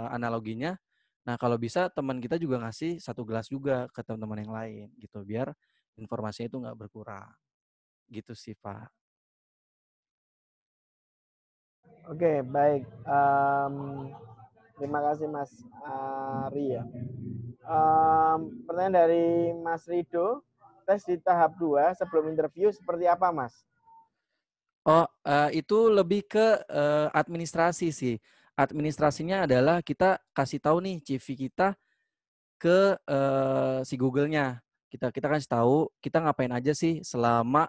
analoginya, nah kalau bisa teman kita juga ngasih satu gelas juga ke teman-teman yang lain gitu, biar informasinya itu nggak berkurang. Gitu sih Pak. Oke, baik. Terima kasih Mas Ari ya. Pertanyaan dari Mas Rido, tes di tahap 2 sebelum interview seperti apa Mas? Oh, itu lebih ke administrasi sih. Administrasinya adalah kita kasih tahu nih CV kita ke si Google-nya. Kita kasih tahu kita ngapain aja sih selama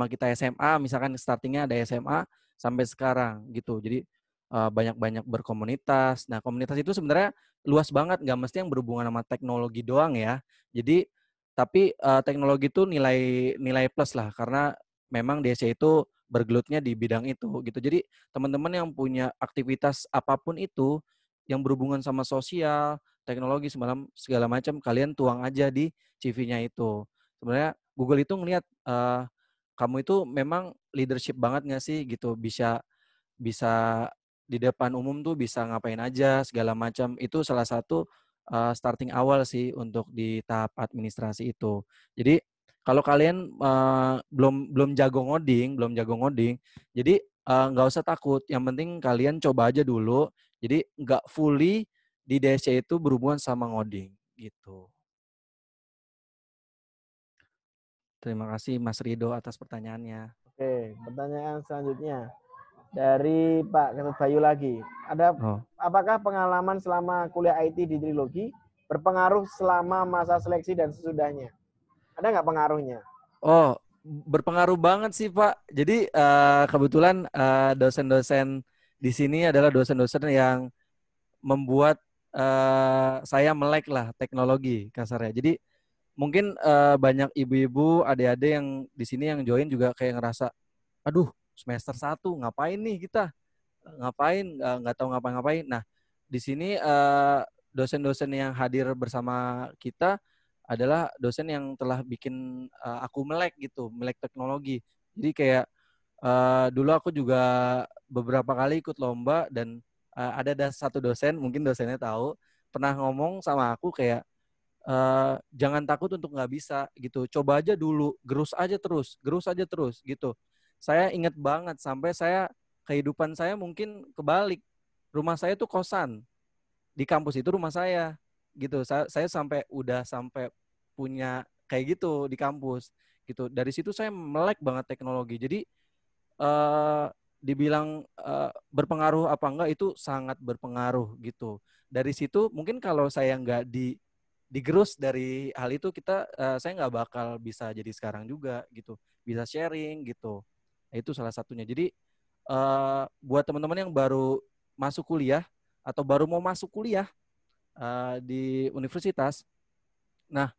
kita SMA, misalkan startingnya ada SMA sampai sekarang gitu. Jadi banyak-banyak berkomunitas. Nah komunitas itu sebenarnya luas banget, nggak mesti yang berhubungan sama teknologi doang ya. Jadi tapi teknologi itu nilai plus lah karena memang DC itu bergelutnya di bidang itu gitu. Jadi teman-teman yang punya aktivitas apapun itu yang berhubungan sama sosial, teknologi segala macam kalian tuang aja di CV-nya itu. Sebenarnya Google itu ngelihat kamu itu memang leadership banget nggak sih gitu, bisa bisa di depan umum tuh bisa ngapain aja segala macam. Itu salah satu starting awal sih untuk di tahap administrasi itu. Jadi kalau kalian belum jago ngoding, jadi nggak usah takut. Yang penting kalian coba aja dulu. Jadi nggak fully di DSC itu berhubungan sama ngoding gitu. Terima kasih Mas Rido atas pertanyaannya. Oke, pertanyaan selanjutnya dari Pak Ketut Bayu lagi. Apakah pengalaman selama kuliah IT di Trilogi berpengaruh selama masa seleksi dan sesudahnya? Ada nggak pengaruhnya? Oh, berpengaruh banget sih Pak. Jadi kebetulan dosen-dosen di sini adalah dosen-dosen yang membuat saya melek lah teknologi kasarnya. Jadi mungkin banyak ibu-ibu, adik-adik yang di sini yang join juga kayak ngerasa, aduh semester 1 ngapain nih kita? Ngapain? Nggak tahu ngapain-ngapain. Nah, di sini dosen-dosen yang hadir bersama kita adalah dosen yang telah bikin aku melek gitu, melek teknologi. Jadi kayak dulu aku juga beberapa kali ikut lomba dan ada satu dosen, mungkin dosennya tahu, pernah ngomong sama aku kayak, jangan takut untuk nggak bisa gitu. Coba aja dulu, gerus aja terus gitu. Saya inget banget sampai kehidupan saya mungkin kebalik. Rumah saya tuh kosan. Di kampus itu rumah saya gitu. Saya sampai punya kayak gitu di kampus gitu. Dari situ saya melek banget teknologi. Jadi dibilang berpengaruh apa enggak, itu sangat berpengaruh gitu. Dari situ mungkin kalau saya nggak digerus dari hal itu, saya nggak bakal bisa jadi sekarang juga gitu, bisa sharing gitu. Nah, itu salah satunya. Jadi buat teman-teman yang baru masuk kuliah atau baru mau masuk kuliah di universitas, nah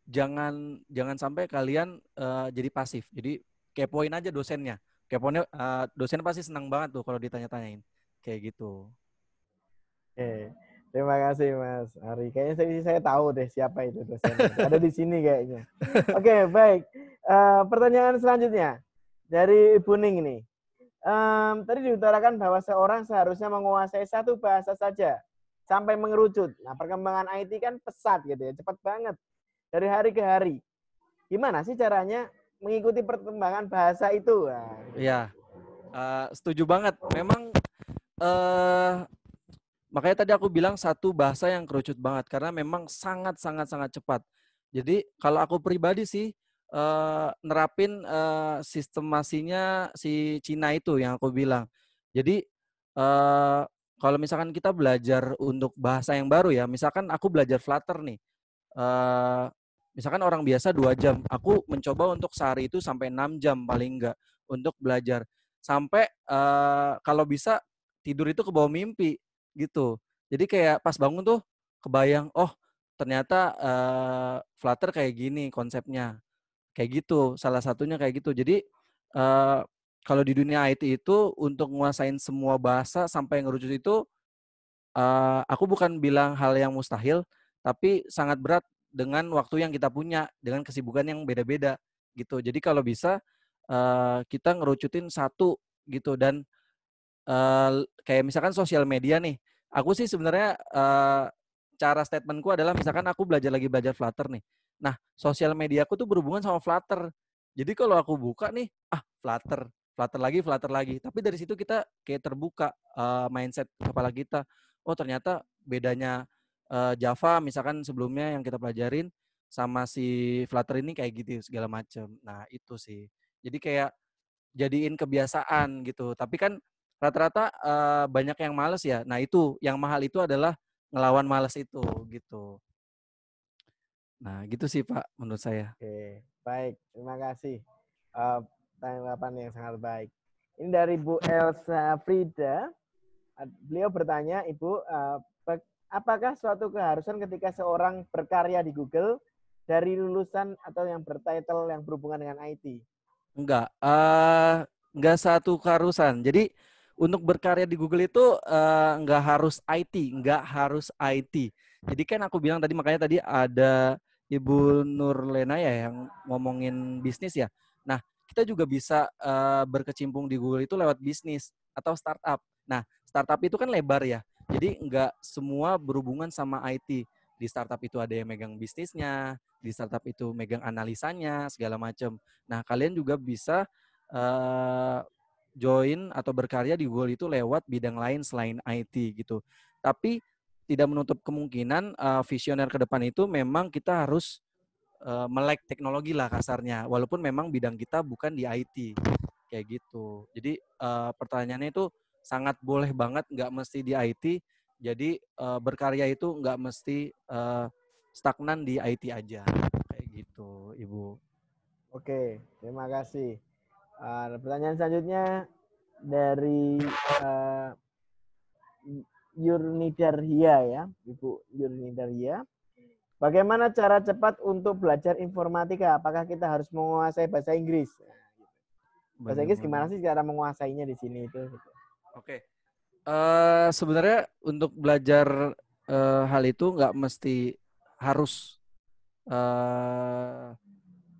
jangan sampai kalian jadi pasif. Jadi kepoin aja dosennya. Dosennya pasti senang banget tuh kalau ditanya-tanyain kayak gitu. Oke. Terima kasih Mas Ari. Kayaknya saya tahu deh siapa itu dosennya. Ada di sini kayaknya. Oke, baik. Pertanyaan selanjutnya dari Ibu Ning ini. Tadi diutarakan bahwa seorang seharusnya menguasai satu bahasa saja sampai mengerucut. Nah, perkembangan IT kan pesat gitu ya, cepat banget dari hari ke hari. Gimana sih caranya mengikuti perkembangan bahasa itu? Iya, setuju banget. Memang makanya tadi aku bilang satu bahasa yang kerucut banget karena memang sangat cepat. Jadi kalau aku pribadi sih nerapin sistemasinya si Cina itu yang aku bilang. Jadi kalau misalkan kita belajar untuk bahasa yang baru ya, misalkan aku belajar Flutter nih. Misalkan orang biasa 2 jam, aku mencoba untuk sehari itu sampai 6 jam paling enggak untuk belajar. Sampai kalau bisa tidur itu ke bawah mimpi gitu. Jadi kayak pas bangun tuh kebayang, oh ternyata Flutter kayak gini konsepnya. Kayak gitu, salah satunya kayak gitu. Jadi kalau di dunia IT itu untuk nguasain semua bahasa sampai ngerucut itu, aku bukan bilang hal yang mustahil, tapi sangat berat dengan waktu yang kita punya, dengan kesibukan yang beda-beda gitu. Jadi kalau bisa kita ngerucutin satu gitu. Dan kayak misalkan sosial media nih, aku sih sebenarnya cara statementku adalah misalkan aku lagi belajar Flutter nih. Nah, sosial media aku tuh berhubungan sama Flutter. Jadi kalau aku buka nih, Flutter lagi. Tapi dari situ kita kayak terbuka mindset kepala kita. Oh ternyata bedanya Java misalkan sebelumnya yang kita pelajarin sama si Flutter ini kayak gitu segala macam. Nah itu sih. Jadi kayak jadiin kebiasaan gitu. Tapi kan rata-rata banyak yang males ya. Nah itu yang mahal itu adalah ngelawan males itu gitu. Nah gitu sih Pak menurut saya. Oke, baik. Terima kasih. Tanggapan yang sangat baik. Ini dari Bu Elsa Frida. Beliau bertanya, Ibu, apakah suatu keharusan ketika seorang berkarya di Google dari lulusan atau yang bertitle yang berhubungan dengan IT? Enggak satu keharusan. Jadi untuk berkarya di Google itu enggak harus IT. Jadi kan aku bilang tadi, makanya tadi ada Ibu Nurlena ya yang ngomongin bisnis ya. Nah, kita juga bisa berkecimpung di Google itu lewat bisnis atau startup. Nah, startup itu kan lebar ya. Jadi nggak semua berhubungan sama IT. Di startup itu ada yang megang bisnisnya, di startup itu megang analisanya, segala macam. Nah, kalian juga bisa join atau berkarya di Google itu lewat bidang lain selain IT gitu. Tapi tidak menutup kemungkinan visioner ke depan itu memang kita harus melek teknologi lah kasarnya. Walaupun memang bidang kita bukan di IT. Kayak gitu. Jadi pertanyaannya itu sangat boleh banget, nggak mesti di IT. Jadi berkarya itu nggak mesti stagnan di IT aja. Kayak gitu, Ibu. Oke, terima kasih. Pertanyaan selanjutnya dari Yurnidarhia ya, Ibu Yurnidarhia. Bagaimana cara cepat untuk belajar informatika? Apakah kita harus menguasai bahasa Inggris? Bahasa Inggris gimana sih cara menguasainya di sini itu? Oke. Sebenarnya untuk belajar hal itu nggak mesti harus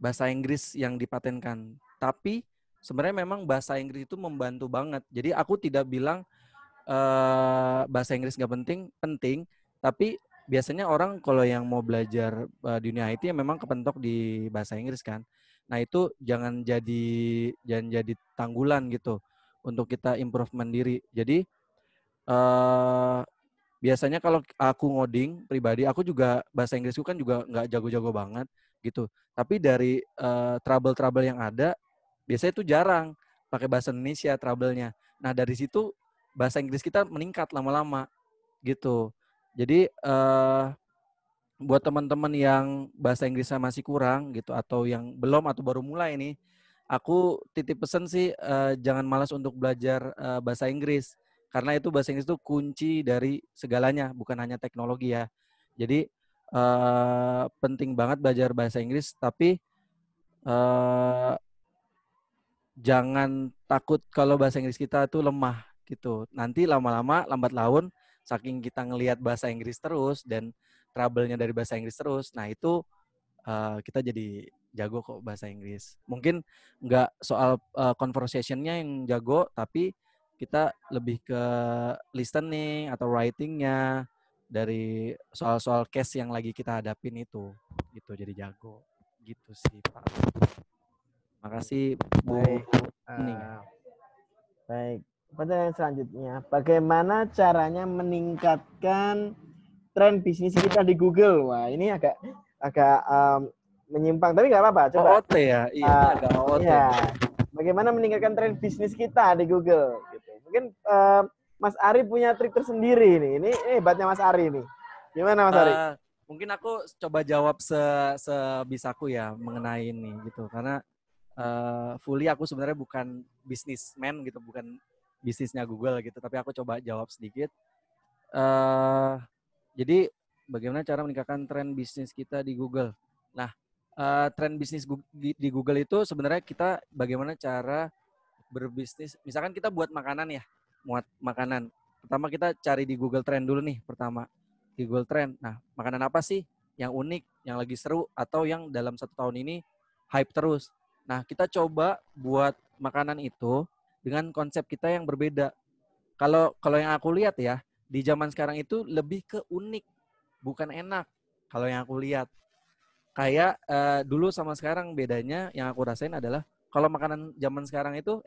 bahasa Inggris yang dipatenkan. Tapi sebenarnya memang bahasa Inggris itu membantu banget. Jadi aku tidak bilang bahasa Inggris nggak penting. Tapi biasanya orang kalau yang mau belajar di dunia IT ya memang kepentok di bahasa Inggris kan. Nah itu jangan jadi tanggulan gitu untuk kita improvement diri. Jadi biasanya kalau aku ngoding pribadi, aku juga bahasa Inggrisku kan juga nggak jago-jago banget gitu. Tapi dari trouble-trouble yang ada, biasanya itu jarang pakai bahasa Indonesia trouble-nya. Nah dari situ bahasa Inggris kita meningkat lama-lama gitu. Jadi buat teman-teman yang bahasa Inggrisnya masih kurang gitu atau yang belum atau baru mulai nih, aku titip pesan sih jangan malas untuk belajar bahasa Inggris karena itu bahasa Inggris itu kunci dari segalanya, bukan hanya teknologi ya. Jadi penting banget belajar bahasa Inggris, tapi jangan takut kalau bahasa Inggris kita tuh lemah gitu. Nanti lama-lama lambat laun saking kita ngelihat bahasa Inggris terus dan trouble-nya dari bahasa Inggris terus, nah itu kita jadi jago kok bahasa Inggris. Mungkin nggak soal conversation-nya yang jago, tapi kita lebih ke listening atau writing-nya dari soal-soal case yang lagi kita hadapin itu. Gitu, jadi jago. Gitu sih, Pak. Makasih, Bu. Baik. Pertanyaan selanjutnya, bagaimana caranya meningkatkan tren bisnis kita di Google? Wah, ini agak menyimpang, tapi nggak apa-apa. Coba. OOT ya? Iya, ini agak OOT. Iya. Bagaimana meningkatkan tren bisnis kita di Google? Gitu. Mungkin Mas Ari punya trik tersendiri nih. Ini hebatnya Mas Ari nih. Gimana Mas Ari? Mungkin aku coba jawab sebisaku ya mengenai ini gitu. Karena fully aku sebenarnya bukan businessman gitu, bukan bisnisnya Google gitu. Tapi aku coba jawab sedikit. Jadi bagaimana cara meningkatkan tren bisnis kita di Google? Nah, tren bisnis di Google itu sebenarnya kita bagaimana cara berbisnis. Misalkan kita buat makanan ya, buat makanan. Pertama kita cari di Google Trend dulu nih pertama. Di Google Trend. Nah, makanan apa sih yang unik, yang lagi seru, atau yang dalam 1 tahun ini hype terus. Nah, kita coba buat makanan itu dengan konsep kita yang berbeda. Kalau yang aku lihat ya, di zaman sekarang itu lebih ke unik, bukan enak. Kalau yang aku lihat. Kayak dulu sama sekarang bedanya yang aku rasain adalah kalau makanan zaman sekarang itu,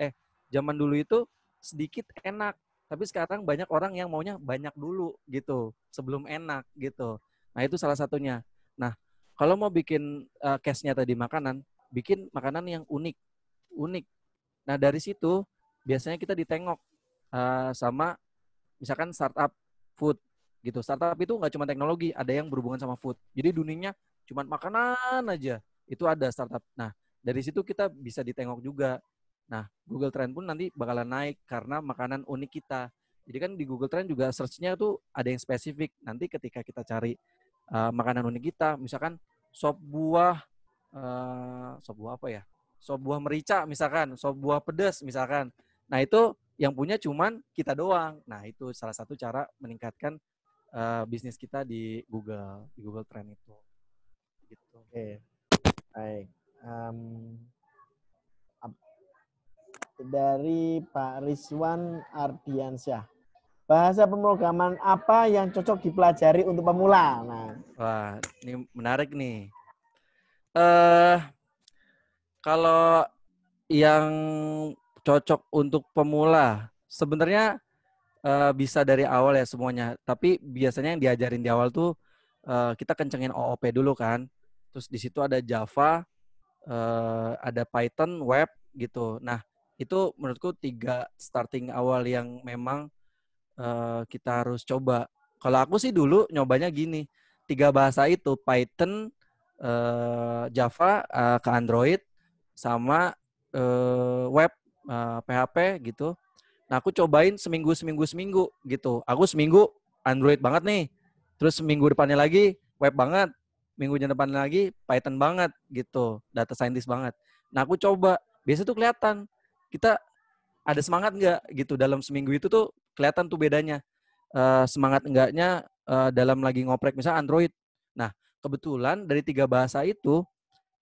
zaman dulu itu sedikit enak. Tapi sekarang banyak orang yang maunya banyak dulu gitu, sebelum enak gitu. Nah itu salah satunya. Nah kalau mau bikin case-nya tadi makanan, bikin makanan yang unik. Nah dari situ biasanya kita ditengok sama misalkan startup food gitu. Startup itu nggak cuma teknologi, ada yang berhubungan sama food. Jadi dunianya cuma makanan aja. Itu ada startup. Nah, dari situ kita bisa ditengok juga. Nah, Google Trend pun nanti bakalan naik karena makanan unik kita. Jadi kan di Google Trend juga search-nya tuh ada yang spesifik. Nanti ketika kita cari makanan unik kita, misalkan sop buah apa ya? Sop buah merica misalkan, sop buah pedas misalkan. Nah, itu yang punya cuman kita doang. Nah, itu salah satu cara meningkatkan bisnis kita di Google Trend itu. Gitu. Oke, baik. dari Pak Rizwan Ardiansyah. Bahasa pemrograman apa yang cocok dipelajari untuk pemula? Nah, Wah, ini menarik nih. Kalau yang cocok untuk pemula, sebenarnya bisa dari awal ya semuanya. Tapi biasanya yang diajarin di awal tuh kita kencengin OOP dulu kan. Terus di situ ada Java, ada Python, web gitu. Nah, itu menurutku 3 starting awal yang memang kita harus coba. Kalau aku sih dulu nyobanya gini, 3 bahasa itu, Python, Java ke Android, sama web PHP gitu. Nah, aku cobain seminggu gitu. Aku seminggu Android banget nih. Terus minggu depannya lagi web banget. Minggu depannya lagi Python banget gitu. Data scientist banget. Nah, aku coba. Biasanya tuh kelihatan kita ada semangat nggak gitu dalam seminggu itu tuh kelihatan tuh bedanya. Semangat enggaknya dalam lagi ngoprek misalnya Android. Nah, kebetulan dari 3 bahasa itu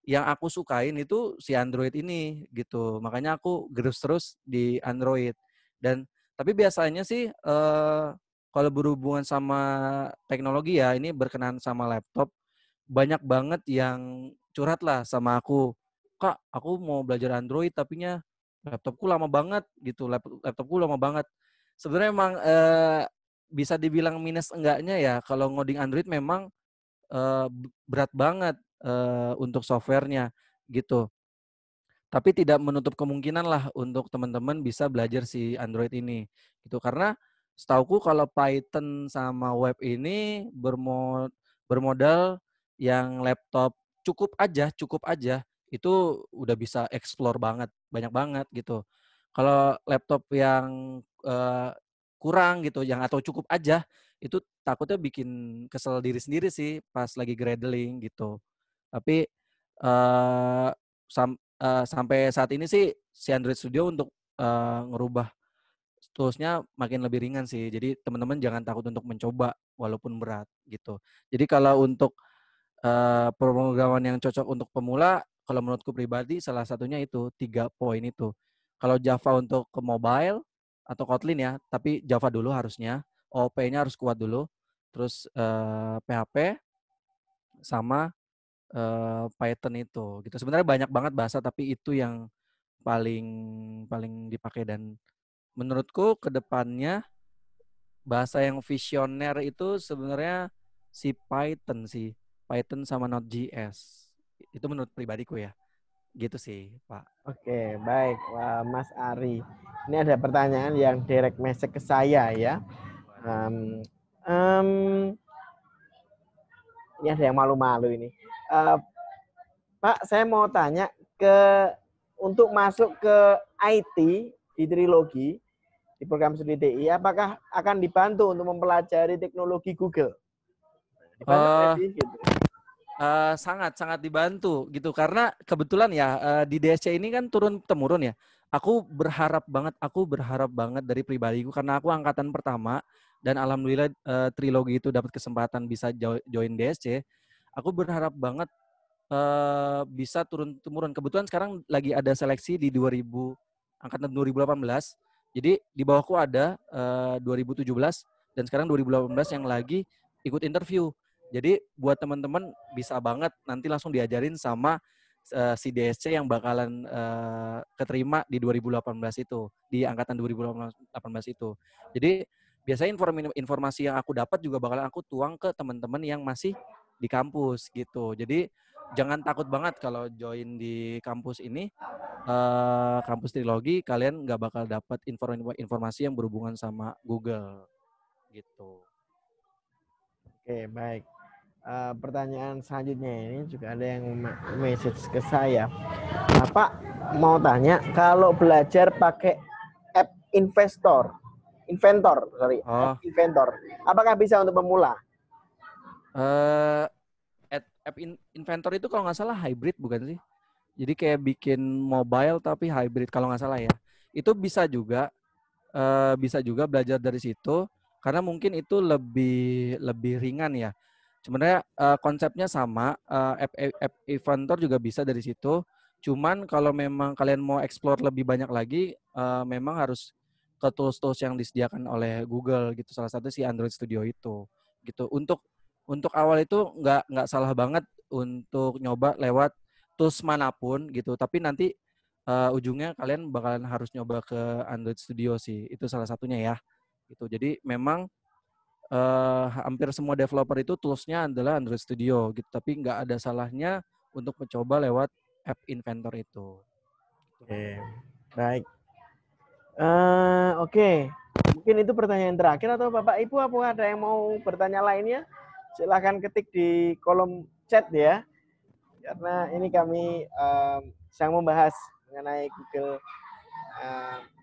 yang aku sukain itu si Android ini gitu. Makanya aku gerus terus di Android. Dan tapi biasanya sih kalau berhubungan sama teknologi ya, ini berkenaan sama laptop, banyak banget yang curhat lah sama aku. Kak, aku mau belajar Android tapinya laptopku lama banget gitu. Laptopku lama banget. Sebenarnya emang bisa dibilang minus enggaknya ya kalau ngoding Android memang berat banget untuk softwarenya gitu. Tapi tidak menutup kemungkinan lah untuk teman-teman bisa belajar si Android ini gitu. Karena setauku kalau Python sama web ini bermodal yang laptop cukup aja itu udah bisa explore banget, banyak banget gitu. Kalau laptop yang kurang gitu, yang atau cukup aja itu takutnya bikin kesel diri sendiri sih pas lagi gradling gitu. Tapi sampai saat ini sih si Android Studio untuk ngerubah toolsnya makin lebih ringan sih. Jadi teman-teman jangan takut untuk mencoba walaupun berat gitu. Jadi kalau untuk pemrograman yang cocok untuk pemula, kalau menurutku pribadi salah satunya itu 3 poin itu. Kalau Java untuk ke mobile atau Kotlin ya, tapi Java dulu harusnya. OOP-nya harus kuat dulu. Terus PHP sama Python itu gitu. Sebenarnya banyak banget bahasa tapi itu yang paling paling dipakai dan menurutku ke depannya bahasa yang visioner itu sebenarnya si Python sih. Python sama Node.js. Itu menurut pribadiku ya. Gitu sih, Pak. oke, baik, Wah, Mas Ari. Ini ada pertanyaan yang direct message ke saya ya. Ini ada yang malu-malu ini. Pak, saya mau tanya untuk masuk ke IT di Trilogi di program studi TI, apakah akan dibantu untuk mempelajari teknologi Google? Dibantu nggak sih? Gitu. Sangat dibantu gitu karena kebetulan ya di DSC ini kan turun temurun ya. Aku berharap banget dari pribadiku karena aku angkatan pertama dan alhamdulillah Trilogi itu dapat kesempatan bisa join DSC. Aku berharap banget bisa turun temurun. Kebetulan sekarang lagi ada seleksi di angkatan 2018. Jadi di bawahku ada 2017 dan sekarang 2018 yang lagi ikut interview. Jadi buat teman-teman bisa banget nanti langsung diajarin sama si DSC yang bakalan keterima di 2018 itu, di angkatan 2018 itu. Jadi biasanya informasi yang aku dapat juga bakalan aku tuang ke teman-teman yang masih di kampus gitu. Jadi jangan takut banget kalau join di kampus ini, kampus Trilogi, kalian nggak bakal dapat informasi yang berhubungan sama Google gitu. Oke, baik. Pertanyaan selanjutnya ini juga ada yang message ke saya. Pak mau tanya, kalau belajar pakai app Inventor, app Inventor, apakah bisa untuk pemula? App Inventor itu kalau nggak salah hybrid bukan sih? Jadi kayak bikin mobile tapi hybrid kalau nggak salah ya. Itu bisa juga belajar dari situ karena mungkin itu lebih ringan ya. Sebenarnya konsepnya sama, app Inventor juga bisa dari situ. Cuman kalau memang kalian mau explore lebih banyak lagi, memang harus ke tools-tools yang disediakan oleh Google gitu. Salah satu si Android Studio itu gitu. Untuk awal itu nggak salah banget untuk nyoba lewat tools manapun gitu. Tapi nanti ujungnya kalian bakalan harus nyoba ke Android Studio sih. Itu salah satunya ya. Gitu. Jadi memang hampir semua developer itu tools-nya adalah Android Studio gitu. Tapi nggak ada salahnya untuk mencoba lewat App Inventor itu. Oke, baik. Oke, mungkin itu pertanyaan terakhir atau Bapak Ibu apa ada yang mau bertanya lainnya? Silahkan ketik di kolom chat ya. Karena ini kami sedang membahas mengenai Google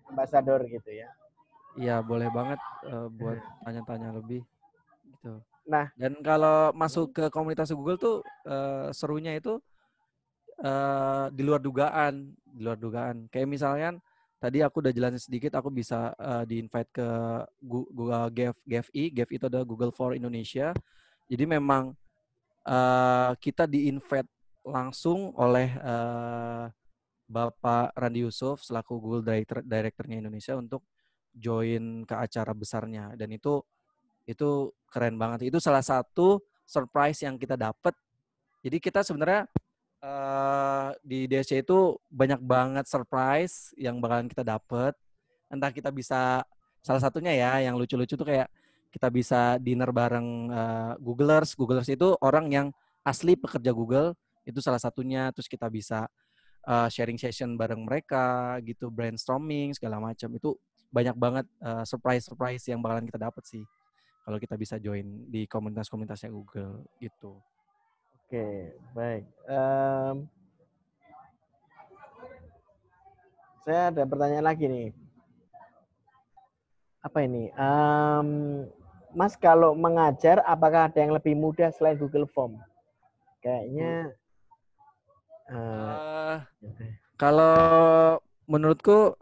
Ambassador gitu ya. Iya, boleh banget buat tanya-tanya lebih gitu. Nah, dan kalau masuk ke komunitas Google tuh serunya itu di luar dugaan. Kayak misalnya tadi aku udah jelasin sedikit, aku bisa di-invite ke Google GFI itu adalah Google for Indonesia. Jadi memang kita di-invite langsung oleh Bapak Randi Yusuf selaku Google Director-nya Indonesia untuk join ke acara besarnya, dan itu keren banget. Itu salah satu surprise yang kita dapat. Jadi kita sebenarnya di DSC itu banyak banget surprise yang bakalan kita dapat. Entah kita bisa, salah satunya ya yang lucu-lucu tuh kayak kita bisa dinner bareng Googlers. Googlers itu orang yang asli pekerja Google, itu salah satunya. Terus kita bisa sharing session bareng mereka gitu, brainstorming segala macam. Itu banyak banget surprise yang bakalan kita dapat sih kalau kita bisa join di komunitas-komunitasnya Google gitu. Oke, baik. Saya ada pertanyaan lagi nih. Apa ini? Mas, kalau mengajar, apakah ada yang lebih mudah selain Google Form? Kayaknya. Kalau menurutku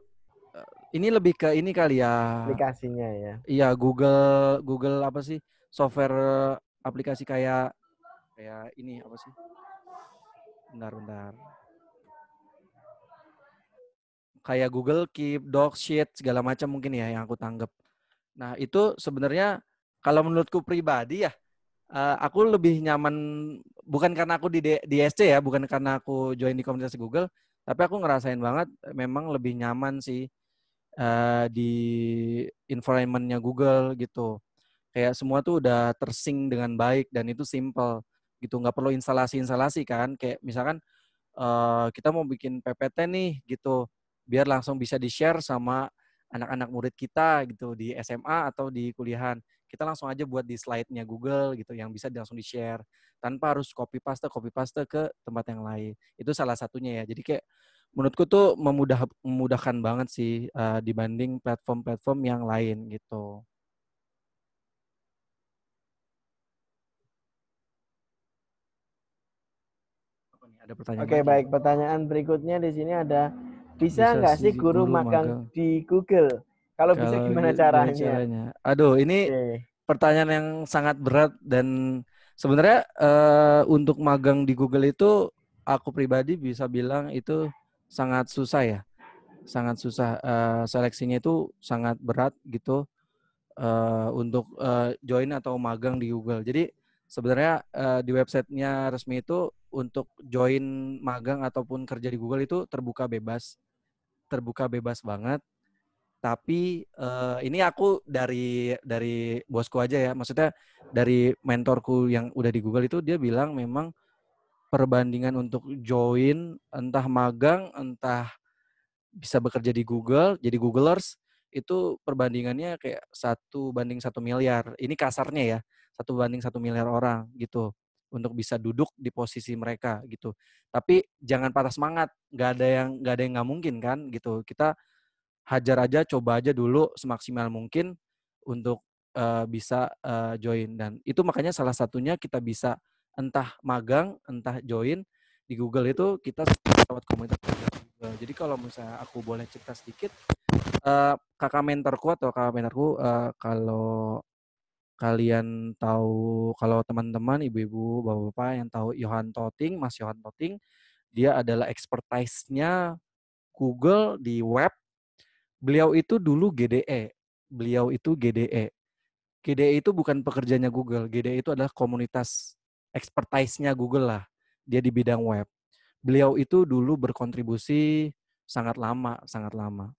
ini lebih ke ini kali ya. Aplikasinya ya. Iya, Google apa sih? Software aplikasi kayak ini apa sih? Bentar. Kayak Google Keep, Docsheet, segala macam mungkin ya yang aku tanggap. Nah, itu sebenarnya kalau menurutku pribadi ya, aku lebih nyaman, bukan karena aku di SC ya, bukan karena aku join di komunitas Google, tapi aku ngerasain banget memang lebih nyaman sih di environment-nya Google gitu. Kayak semua tuh udah tersync dengan baik dan itu simple gitu, nggak perlu instalasi kan. Kayak misalkan kita mau bikin PPT nih gitu, biar langsung bisa di-share sama anak-anak murid kita gitu di SMA atau di kuliahan. Kita langsung aja buat di slide-nya Google gitu yang bisa langsung di-share tanpa harus copy paste ke tempat yang lain. Itu salah satunya ya. Jadi kayak menurutku tuh memudahkan banget sih dibanding platform-platform yang lain gitu. Ada pertanyaan Oke, lagi? baik. Pertanyaan berikutnya di sini ada, bisa nggak sih guru magang di Google? Kalau bisa gimana caranya? Aduh, ini pertanyaan yang sangat berat, dan sebenarnya untuk magang di Google itu aku pribadi bisa bilang itu sangat susah ya. Sangat susah. Seleksinya itu sangat berat gitu untuk join atau magang di Google. Jadi sebenarnya di websitenya resmi itu untuk join magang ataupun kerja di Google itu terbuka bebas banget. Tapi ini aku dari bosku aja ya, maksudnya dari mentorku yang udah di Google itu, dia bilang memang perbandingan untuk join entah magang entah bisa bekerja di Google jadi Googlers itu perbandingannya kayak 1:1 miliar. Ini kasarnya ya, 1:1 miliar orang gitu untuk bisa duduk di posisi mereka gitu. Tapi jangan patah semangat, nggak ada yang nggak mungkin kan gitu. Kita hajar aja, coba aja dulu semaksimal mungkin untuk bisa join, dan itu makanya salah satunya kita bisa entah magang, entah join di Google itu kita lewat komunitas Google. Jadi kalau misalnya aku boleh cerita sedikit, kakak mentorku, kalau kalian tahu, kalau teman-teman, ibu-ibu, bapak-bapak yang tahu Mas Yohan Toting, dia adalah expertise-nya Google di web. Beliau itu dulu GDE. Beliau itu GDE. GDE itu bukan pekerjanya Google. GDE itu adalah komunitas expertise-nya Google lah. Dia di bidang web. Beliau itu dulu berkontribusi sangat lama, sangat lama.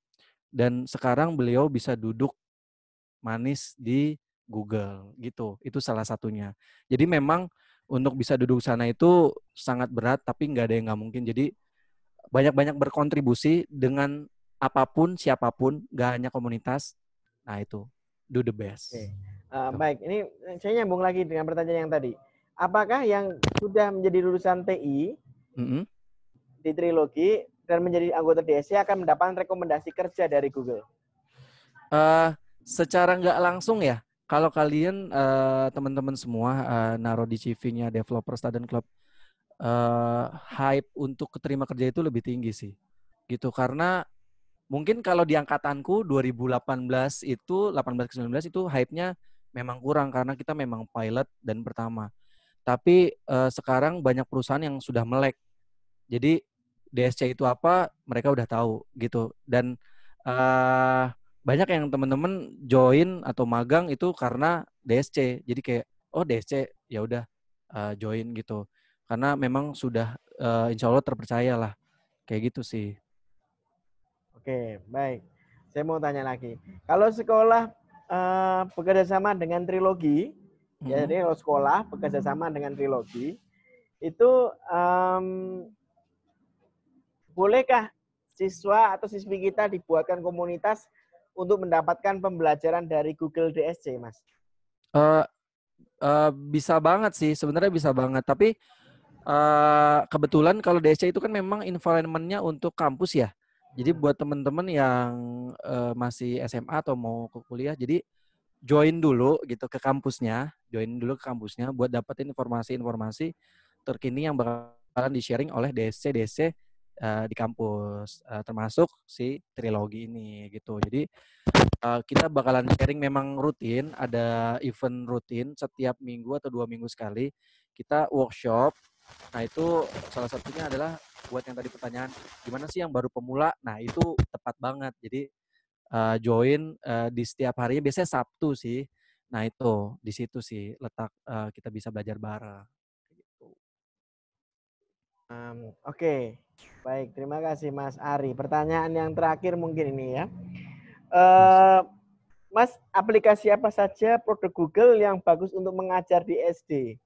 Dan sekarang beliau bisa duduk manis di Google gitu. Itu salah satunya. Jadi memang untuk bisa duduk sana itu sangat berat, tapi nggak ada yang nggak mungkin. Jadi banyak-banyak berkontribusi dengan apapun, siapapun, nggak hanya komunitas. Nah itu, do the best. Oke. Baik, ini saya nyambung lagi dengan pertanyaan yang tadi. Apakah yang sudah menjadi lulusan TI di Trilogi dan menjadi anggota DSC akan mendapatkan rekomendasi kerja dari Google? Secara nggak langsung ya, kalau kalian teman-teman semua naruh di CV-nya Developer Student Club, hype untuk keterima kerja itu lebih tinggi sih. Gitu, karena mungkin kalau di angkatanku 2018 itu, 18 ke 19 itu hype-nya memang kurang karena kita memang pilot dan pertama. Tapi sekarang banyak perusahaan yang sudah melek. Jadi DSC itu apa, mereka udah tahu gitu. Dan banyak yang teman-teman join atau magang itu karena DSC. Jadi kayak, oh DSC, ya udah join gitu. Karena memang sudah insya Allah terpercaya lah. Kayak gitu sih. Oke, baik. Saya mau tanya lagi. Kalau sekolah bekerja sama dengan Trilogi, ya, jadi kalau sekolah bekerja sama dengan Trilogi, itu bolehkah siswa atau siswi kita dibuatkan komunitas untuk mendapatkan pembelajaran dari Google DSC, Mas? Bisa banget sih, sebenarnya bisa banget. Tapi kebetulan kalau DSC itu kan memang environment-nya untuk kampus ya. Jadi buat teman-teman yang masih SMA atau mau ke kuliah, jadi join dulu gitu ke kampusnya, buat dapetin informasi-informasi terkini yang bakalan di-sharing oleh DSC di kampus, termasuk si Trilogi ini gitu. Jadi kita bakalan sharing memang rutin, ada event rutin setiap minggu atau 2 minggu sekali. Kita workshop. Nah itu salah satunya adalah buat yang tadi pertanyaan, gimana sih yang baru pemula? Nah itu tepat banget. Jadi join di setiap harinya, biasanya Sabtu sih. Nah itu di situ sih letak kita bisa belajar bareng. Oke, baik. Terima kasih Mas Ari. Pertanyaan yang terakhir mungkin ini ya. Mas, aplikasi apa saja produk Google yang bagus untuk mengajar di SD?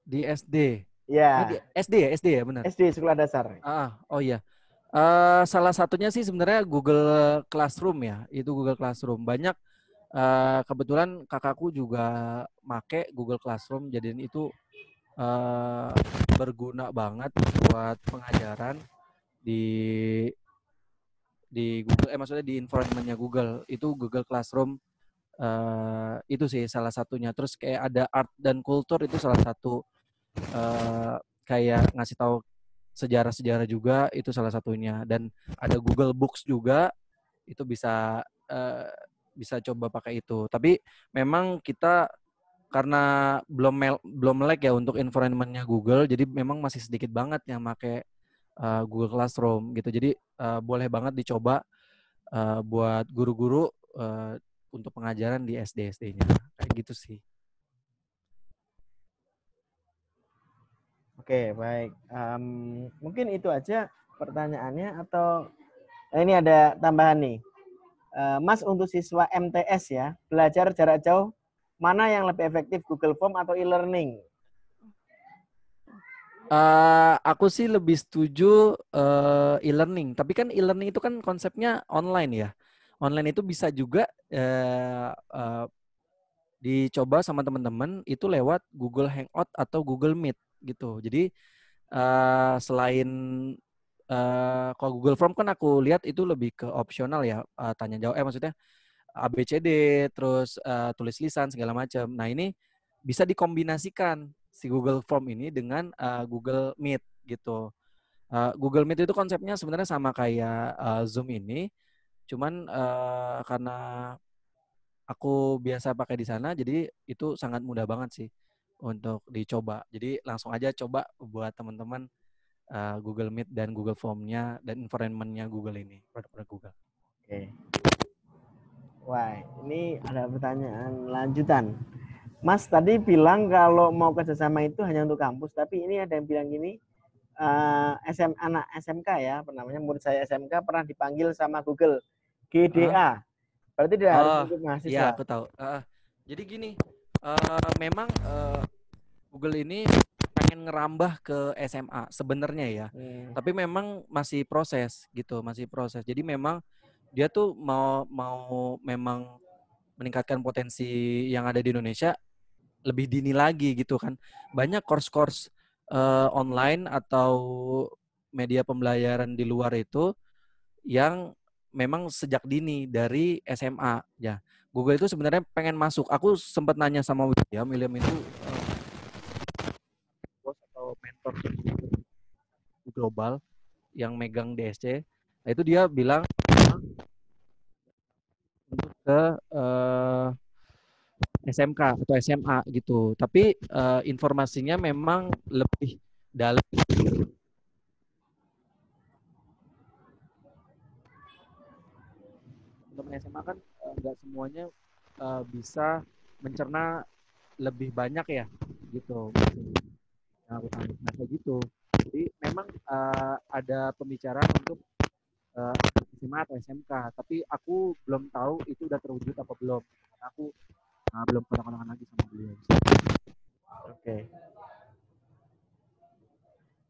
Di SD? Ya. SD ya benar? SD, sekolah dasar. Oh iya. Salah satunya sih sebenarnya Google Classroom ya. Itu Google Classroom. Banyak kebetulan kakakku juga make Google Classroom. Jadi itu berguna banget buat pengajaran di Google, maksudnya di environment-nya Google. Itu Google Classroom itu sih salah satunya. Terus kayak ada art dan kultur, itu salah satu kayak ngasih tahu sejarah-sejarah juga, itu salah satunya. Dan ada Google Books juga, itu bisa coba pakai itu. Tapi memang kita karena belum melek ya untuk environment-nya Google, jadi memang masih sedikit banget yang pakai Google Classroom gitu. Jadi boleh banget dicoba buat guru-guru untuk pengajaran di SD-nya. Kayak gitu sih. Oke, baik. Mungkin itu aja pertanyaannya, atau ini ada tambahan nih. Mas, untuk siswa MTS ya, belajar jarak jauh, mana yang lebih efektif, Google Form atau e-learning? Aku sih lebih setuju e-learning. Tapi kan e-learning itu kan konsepnya online ya. Online itu bisa juga dicoba sama teman-teman itu lewat Google Hangout atau Google Meet gitu. Jadi selain kalau Google Form kan aku lihat itu lebih ke opsional ya, tanya jawab, maksudnya ABCD, terus tulis lisan segala macam. Nah ini bisa dikombinasikan si Google Form ini dengan Google Meet gitu. Google Meet itu konsepnya sebenarnya sama kayak Zoom ini, cuman karena aku biasa pakai di sana, jadi itu sangat mudah banget sih untuk dicoba. Jadi langsung aja coba buat teman-teman Google Meet dan Google Form-nya dan environment-nya Google ini, produk-produk Google. Oke. Wah, ini ada pertanyaan lanjutan. Mas tadi bilang kalau mau kerjasama itu hanya untuk kampus, tapi ini ada yang bilang gini, anak SMK ya, namanya murid saya SMK pernah dipanggil sama Google GDA. Berarti dia harus untuk Iya, mahasiswa. aku tahu. Jadi gini, memang Google ini pengen ngerambah ke SMA sebenarnya ya. Tapi memang masih proses gitu, masih proses. Jadi memang dia tuh mau memang meningkatkan potensi yang ada di Indonesia lebih dini lagi gitu kan. Banyak course-course online atau media pembelajaran di luar itu yang memang sejak dini dari SMA ya. Google itu sebenarnya pengen masuk. Aku sempat nanya sama William. William itu bos atau mentor di global yang megang DSC. Nah, itu dia bilang untuk ke SMK atau SMA gitu. Tapi informasinya memang lebih dalam. Teman SMA kan nggak semuanya bisa mencerna lebih banyak ya gitu. Nah, kayak gitu. Jadi memang ada pembicaraan untuk SMA atau SMK, tapi aku belum tahu itu udah terwujud apa belum. Karena aku belum kontak-kontakan lagi sama beliau. Oke.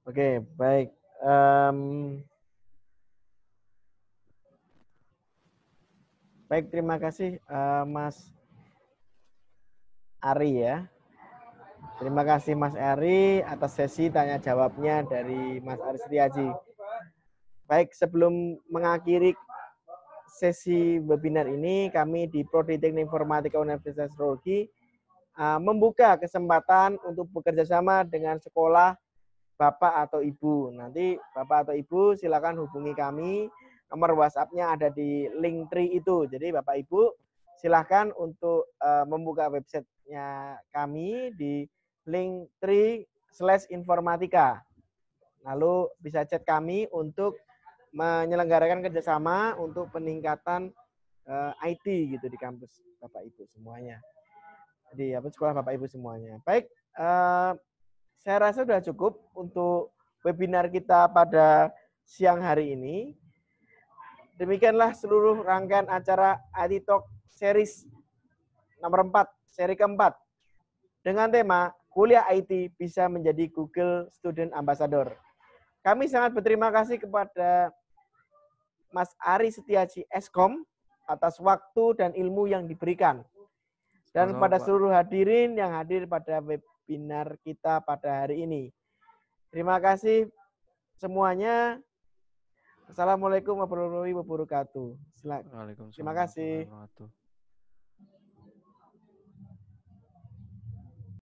Oke, baik. Baik, terima kasih Mas Ari ya. Terima kasih Mas Ari atas sesi tanya jawabnya dari Mas Ari Setiaji. Baik, sebelum mengakhiri sesi webinar ini, kami di Prodi Teknik Informatika Universitas Rogi membuka kesempatan untuk bekerja sama dengan sekolah Bapak atau Ibu. Nanti Bapak atau Ibu silakan hubungi kami. Nomor WhatsApp-nya ada di link tree itu. Jadi Bapak Ibu silakan untuk membuka websitenya kami di linktree/informatika. Lalu bisa chat kami untuk menyelenggarakan kerjasama untuk peningkatan IT gitu di kampus Bapak Ibu semuanya. Di sekolah Bapak Ibu semuanya. Baik, saya rasa sudah cukup untuk webinar kita pada siang hari ini. Demikianlah seluruh rangkaian acara IT Talk Series nomor 4, seri keempat. Dengan tema Kuliah IT bisa menjadi Google Student Ambassador. Kami sangat berterima kasih kepada Mas Ari Setiaji Eskom atas waktu dan ilmu yang diberikan. Dan pada seluruh hadirin yang hadir pada webinar kita pada hari ini. Terima kasih semuanya. Assalamualaikum warahmatullahi wabarakatuh. Terima kasih.